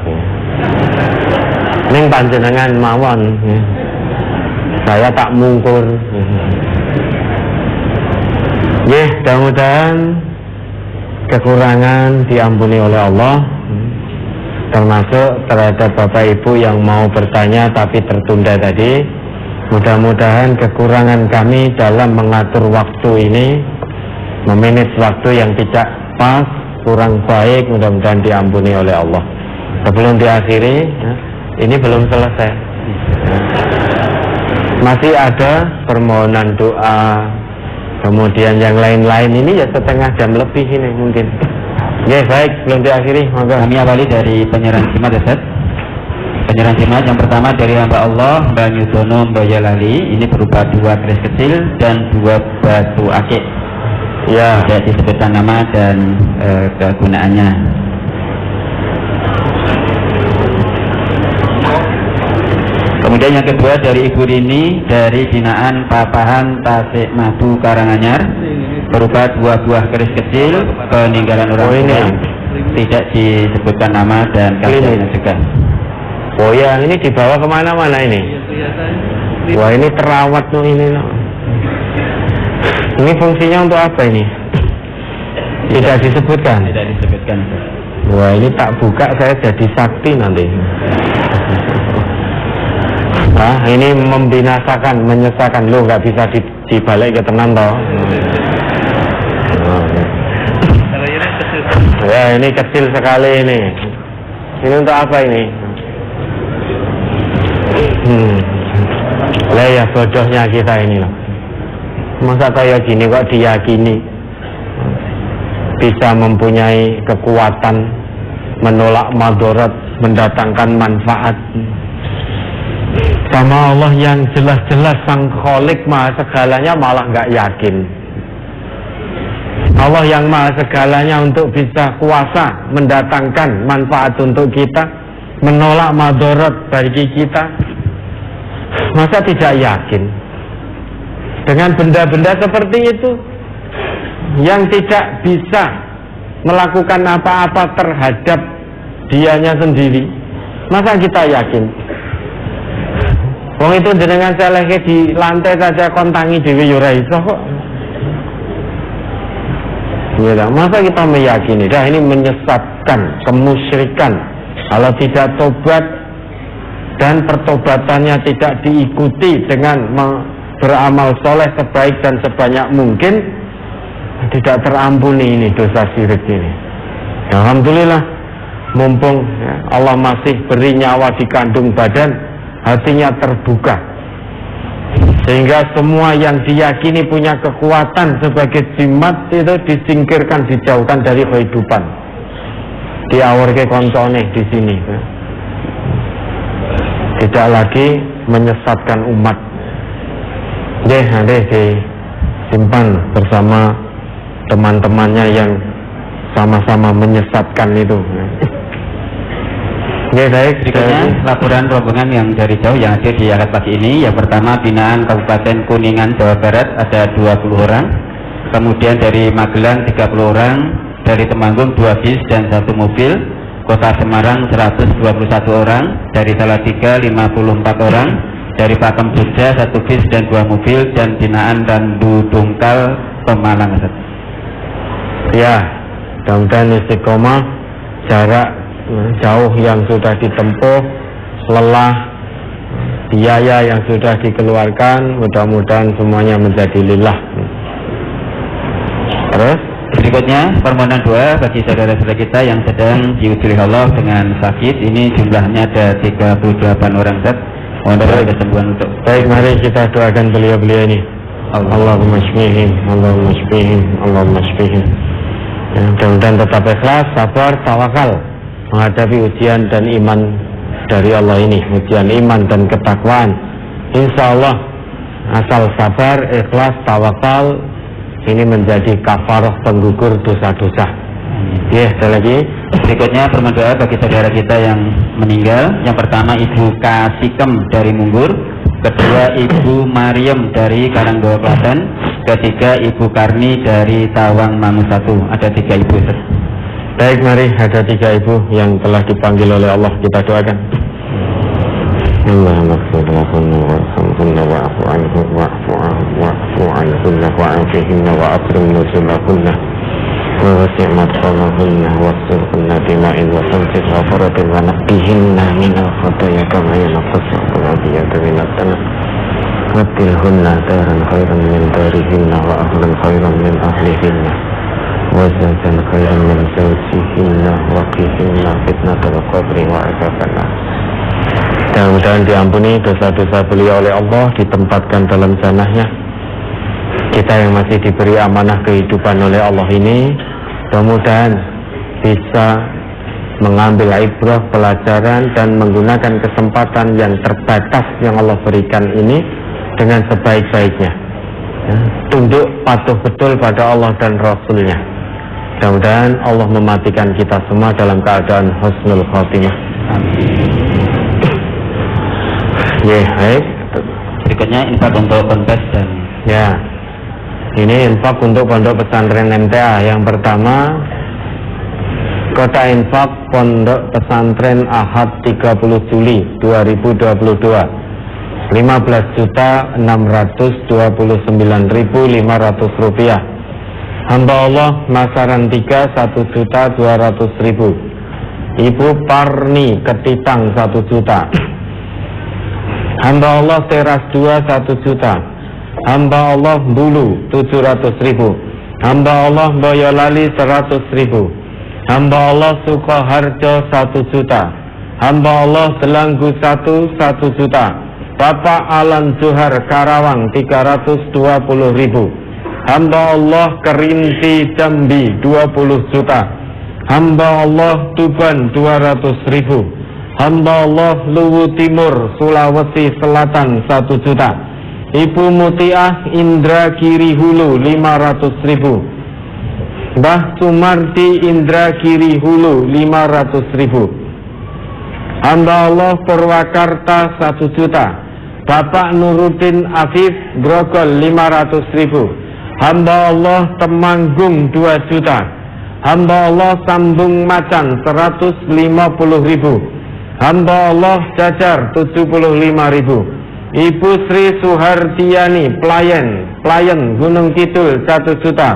S1: Ning panjenengan mawon, saya tak mungkur. Mudah-mudahan kekurangan diampuni oleh Allah, termasuk terhadap Bapak Ibu yang mau bertanya tapi tertunda tadi. Mudah-mudahan kekurangan kami dalam mengatur waktu ini, memanage waktu yang tidak pas, kurang baik, mudah-mudahan diampuni oleh Allah. Sebelum diakhiri, ini belum selesai, masih ada permohonan doa, kemudian yang lain-lain ini ya setengah jam lebih ini mungkin. Ya baik, belum diakhiri, maka
S2: kami awali dari penyerahan jimat Ustaz. Penyerahan jimat yang pertama dari hamba Allah Mbak Yudono Mbak Yalali, ini berupa 2 keris kecil dan 2 batu akik.
S1: ya
S2: Tidak disebutkan nama dan kegunaannya. Kemudian yang kedua dari Ibu Rini dari binaan Papahan Tasik Madu Karanganyar, berupa 2 buah keris kecil peninggalan orang tua, tidak disebutkan nama dan keadaannya juga.
S1: Oh ya, ini dibawa kemana-mana ini? Wah ini terawat tuh ini. Ini fungsinya untuk apa ini? Tidak disebutkan.
S2: Tidak disebutkan.
S1: Wah ini tak buka saya jadi sakti nanti. Nah, ini membinasakan, menyesakan. Lo nggak bisa dibalik ke tenan toh. Ya ini kecil sekali ini. Ini untuk apa ini? Lah ya bodohnya kita ini loh. Masa kayak gini kok diyakini bisa mempunyai kekuatan menolak madharat, mendatangkan manfaat. Sama Allah yang jelas-jelas Sang Khalik Maha Segalanya malah nggak yakin. Allah yang Maha Segalanya untuk bisa kuasa mendatangkan manfaat untuk kita, menolak madharat bagi kita, masa tidak yakin dengan benda-benda seperti itu yang tidak bisa melakukan apa-apa terhadap dianya sendiri. Masa kita yakin? Wong itu jenengan selehke di lantai saja kontangi dhewe yo ora iso kok. Ya, masa kita meyakini? Dah ini menyesatkan, kemusyrikan. Kalau tidak tobat dan pertobatannya tidak diikuti dengan beramal soleh sebaik dan sebanyak mungkin, tidak terampuni ini dosa syirik ini. Alhamdulillah, mumpung ya, Allah masih beri nyawa di kandung badan, hatinya terbuka, sehingga semua yang diyakini punya kekuatan sebagai jimat itu disingkirkan, dijauhkan dari kehidupan. Diawurke koncone di sini, tidak lagi menyesatkan umat. Nanti disimpan bersama teman-temannya yang sama-sama menyesatkan itu. Baik.
S2: Berikutnya laporan rombongan yang dari jauh yang hadir di akad pagi ini. Yang pertama, binaan Kabupaten Kuningan, Jawa Barat ada 20 orang. Kemudian dari Magelang 30 orang, dari Temanggung 2 bis dan 1 mobil. Kota Semarang 121 orang, dari Salatiga 54 orang, dari Pakem Jogja 1 bis dan 2 mobil, dan binaan Randu Dungkal Pemalang.
S1: Ya, mudah-mudahan istiqomah, jarak jauh yang sudah ditempuh, lelah, biaya yang sudah dikeluarkan, mudah-mudahan semuanya menjadi lillah. Terus
S2: berikutnya permohonan doa bagi saudara-saudara kita yang sedang diuji Allah dengan sakit. Ini jumlahnya ada 38 orang. Mohon doa kesembuhan untuk.
S1: Baik, mari kita doakan beliau-beliau ini. Allahumma shfihim, Allahumma shfihim, Allahumma shfihim. Mudah-mudahan tetap ikhlas, sabar, tawakal menghadapi ujian dan iman dari Allah ini, ujian iman dan ketakwaan. Insya Allah asal sabar, ikhlas, tawakal, ini menjadi kafarah penggugur dosa-dosa. Ya, sekali lagi.
S2: Berikutnya permohonan doa bagi saudara kita yang meninggal. Yang pertama Ibu Kasikem dari Munggur, kedua Ibu Mariam dari Karangdowo Klaten, ketiga Ibu Karni dari Tawang Mangu 1. Ada 3 ibu.
S1: Baik, mari ada 3 ibu yang telah dipanggil oleh Allah, kita doakan. Allahumma ighfir lahunna warhamhunna wa'fu anhum wa'fu anhunna wa'afihunna wa'akrim nuzulahunna wa wasi' madkhalahunna waghfirhunna bima'in wa samsik ghafaratin wa naqqihinna minal khataya kama yunqas al-abiyata minat tanah wabdilhunna daran khairan min darihinna wa ahlan khairan min ahlihinna wa zawjan khairan min zawjihinna wa qihinna fitnatal qabri wa adzabannar. Mudah-mudahan diampuni dosa-dosa beliau oleh Allah, ditempatkan dalam jannahnya. Kita yang masih diberi amanah kehidupan oleh Allah ini, mudah-mudahan bisa mengambil ibrah, pelajaran, dan menggunakan kesempatan yang terbatas yang Allah berikan ini dengan sebaik-baiknya. Tunduk patuh betul pada Allah dan Rasulnya. Mudah-mudahan Allah mematikan kita semua dalam keadaan husnul khotimah. Ya, baik.
S2: Berikutnya infak untuk ponpes dan
S1: ya. Ini infak untuk pondok pesantren MTA. Yang pertama, kota infak pondok pesantren Ahad 30 Juli 2022 15.629.500 rupiah. Hamba Allah Masaran 3 1.200.000. Ibu Parni Ketitang 1 juta. Hamba Allah Teras 2 1 juta. Hamba Allah Bulu 700.000. Hamba Allah Boyolali 100.000. Hamba Allah Sukoharjo 1 juta. Hamba Allah Selanggu 1 juta. Bapak Alan Zuhar Karawang 320.000. Hamba Allah Kerinci Jambi 20 juta. Hamba Allah Tuban 200.000. Hamba Allah Luwu Timur Sulawesi Selatan 1 juta. Ibu Mutiah Indra Giri Hulu 500.000. Mbah Sumardi Indra Giri Hulu 500.000. Hamba Allah Purwakarta 1 juta. Bapak Nuruddin Afif Grogol 500.000. Hamba Allah Temanggung 2 juta. Hamba Allah Sambung Macan 150.000. Hamba Allah Jajar 75.000. Ibu Sri Suhardiani pelayan Gunung Kidul 1 juta.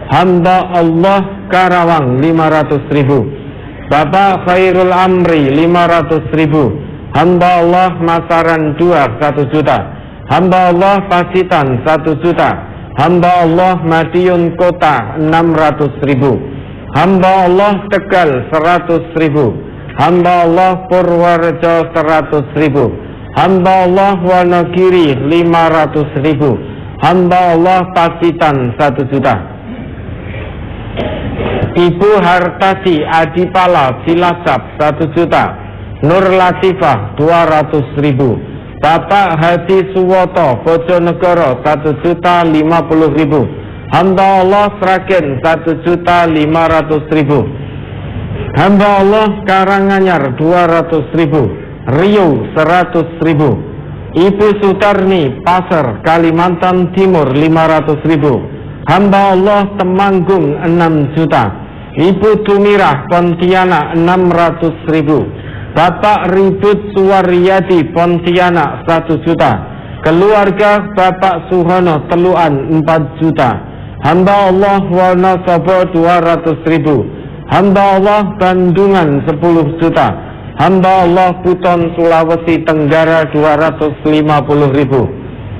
S1: Hamba Allah Karawang 500.000. Bapak Khairul Amri 500.000. Hamba Allah Masaran 2 1 juta. Hamba Allah Pacitan 1 juta. Hamba Allah Madiun Kota 600.000. Hamba Allah Tegal 100.000. Hamba Allah Purworejo 100.000. Hamba Allah Wonogiri 500.000. Hamba Allah Pacitan 1 juta. Ibu Hartasi Adipala Cilacap 1 juta. Nur Latifah 200.000. Bapak Hadi Suwoto Bojonegoro 1.050.000. Hamba Allah Sragen 1.500.000. Hamba Allah Karanganyar 200.000. Riau 100.000. Ibu Sutarni Pasar Kalimantan Timur 500.000. Hamba Allah Temanggung 6 juta. Ibu Tumirah Pontianak 600.000. Bapak Ribut Suwaryadi Pontianak 1 juta. Keluarga Bapak Suhono Teluan 4 juta. Hamba Allah Wonosobo 200.000. Hamba Allah Bandungan 10 juta. Hamba Allah Buton Sulawesi Tenggara 250.000.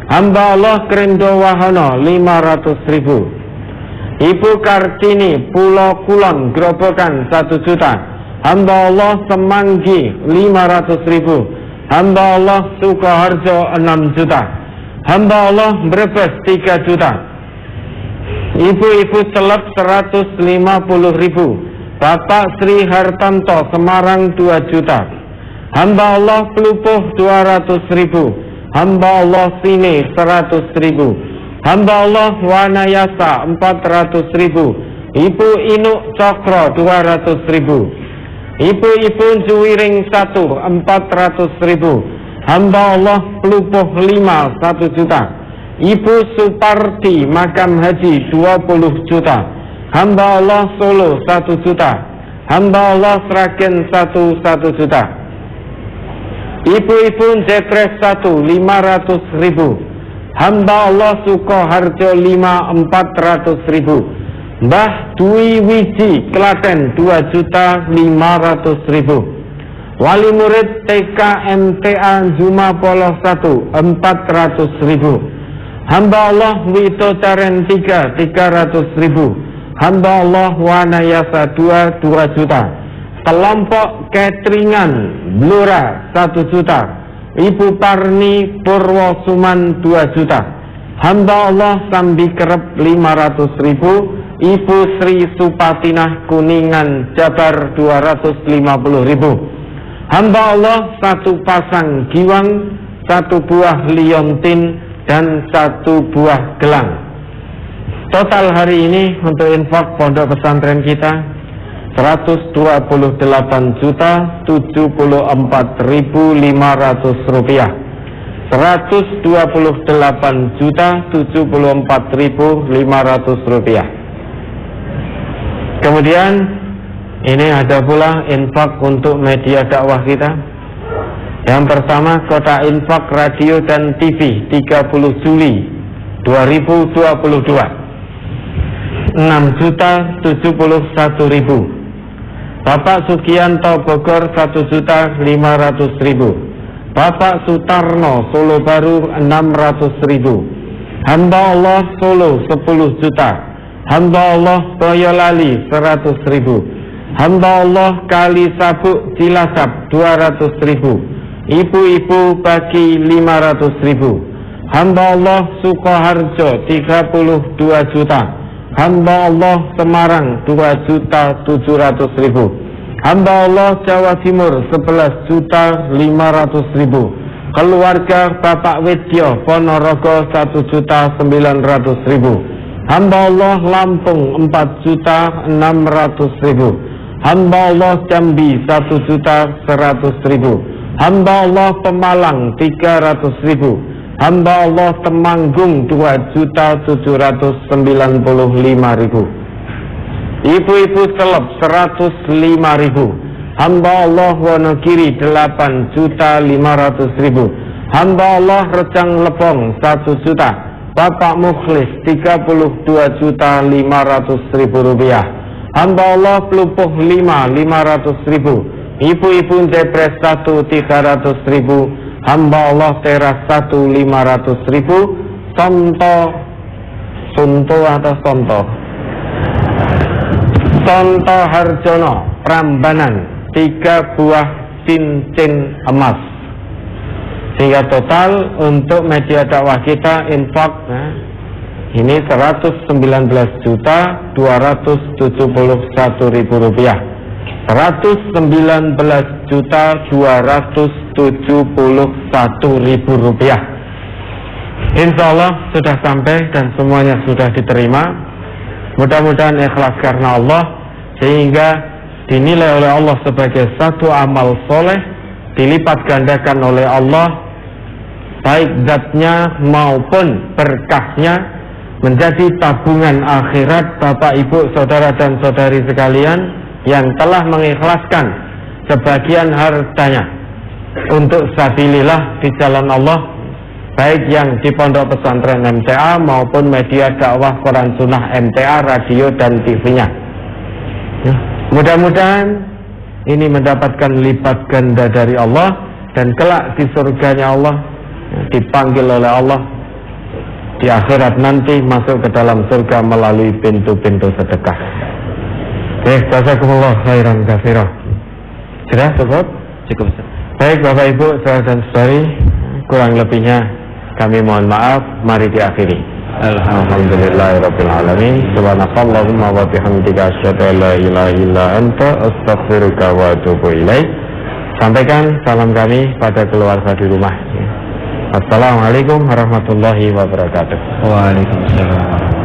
S1: Hamba Allah Krendo Wahono 500.000. Ibu Kartini Pulau Kulon Grobogan 1 juta. Hamba Allah Semanggi 500.000. Hamba Allah Sukoharjo 6 juta. Hamba Allah Brebes 3 juta. Ibu-ibu Celep 150.000. Bapak Sri Hartanto Semarang 2 juta. Hamba Allah Pelupuh 200.000. Hamba Allah Sini 100.000. Hamba Allah Wanayasa 400.000. Ibu Inuk Cokro 200.000. Ibu-ibu Juwiring 1 400.000. Hamba Allah Pelupuh 5 1 juta. Ibu Supardi Makam Haji 20 juta. Hamba Allah Solo 1 juta. Hamba Allah Sragen 1 juta. Ibu-ibu Jepres 1 500.000. Hamba Allah Sukoharjo 5 400.000. Mbah Dwi Wiji Klaten 2.500.000. Wali murid TK MTA Zuma Poloh 1 400.000. Hamba Allah Wito Caren 3 300.000. Hamba Allah Wanayasa 2 juta. Kelompok Cateringan Blora 1 juta. Ibu Parni Purwosuman 2 juta. Hamba Allah Sambi Kerep 500.000. Ibu Sri Supatinah Kuningan Jabar 250.000. Hamba Allah 1 pasang giwang, 1 buah liontin, dan 1 buah gelang. Total hari ini untuk infak pondok pesantren kita 128.074.500 rupiah. 128.074.500 rupiah. Kemudian ini ada pula infak untuk media dakwah kita. Yang pertama kota infak radio dan TV 30 Juli 2022 6.071.000. Bapak Sugianto Bogor 1.500.000. Bapak Sutarno Solo Baru 600.000. Hamba Allah Solo 10 juta. Hamba Allah Boyolali 100.000. Hamba Allah Kali Sabuk Cilacap 200.000. Ibu-ibu Bagi 500.000. Hamba Allah Sukoharjo 32 juta. Hamba Allah Semarang 2.700.000. Hamba Allah Jawa Timur 11.500.000. Keluarga Bapak Wedyo Ponorogo 1.900.000. Hamba Allah Lampung 4.600.000. Hamba Allah Jambi 1.100.000. Hamba Allah Pemalang 300.000. Hamba Allah Temanggung 2.795.000. Ibu-ibu seleb 105.000. Hamba Allah Wonogiri 8.500.000. Hamba Allah Rejang Lebong 1 juta. Bapak Mukhlis 32.500.000 rupiah. Hamba Allah Pelupuh 5.500.000. Ibu-ibu Jepres 1.300.000. Hamba Allah Teras 1.500.000. Sonto atau Sonto Harjono Prambanan 3 buah cincin emas, sehingga total untuk media dakwah kita infak ini 119.271.000 rupiah. 119.271.000 rupiah. Insya Allah sudah sampai dan semuanya sudah diterima. Mudah-mudahan ikhlas karena Allah, sehingga dinilai oleh Allah sebagai satu amal soleh, dilipat gandakan oleh Allah, baik zatnya maupun berkahnya, menjadi tabungan akhirat Bapak Ibu saudara dan saudari sekalian yang telah mengikhlaskan sebagian hartanya untuk sabilillah di jalan Allah, baik yang di pondok pesantren MTA maupun media dakwah Quran Sunnah MTA, radio dan TV-nya. Mudah-mudahan ini mendapatkan lipat ganda dari Allah, dan kelak di surganya Allah, dipanggil oleh Allah di akhirat nanti masuk ke dalam surga melalui pintu-pintu sedekah. Jazakumullah khairan katsira. Sudah cukup?
S2: Cukup.
S1: Baik Bapak Ibu, saudara dan saudari, kurang lebihnya kami mohon maaf. Mari diakhiri. Alhamdulillahirabbil alamin. Subhanakallahumma wa bihamdika asyhadu an la ilaha illa anta astaghfiruka wa atubu ilaik. Sampaikan salam kami pada keluarga di rumah. Assalamualaikum warahmatullahi wabarakatuh.
S2: Waalaikumsalam.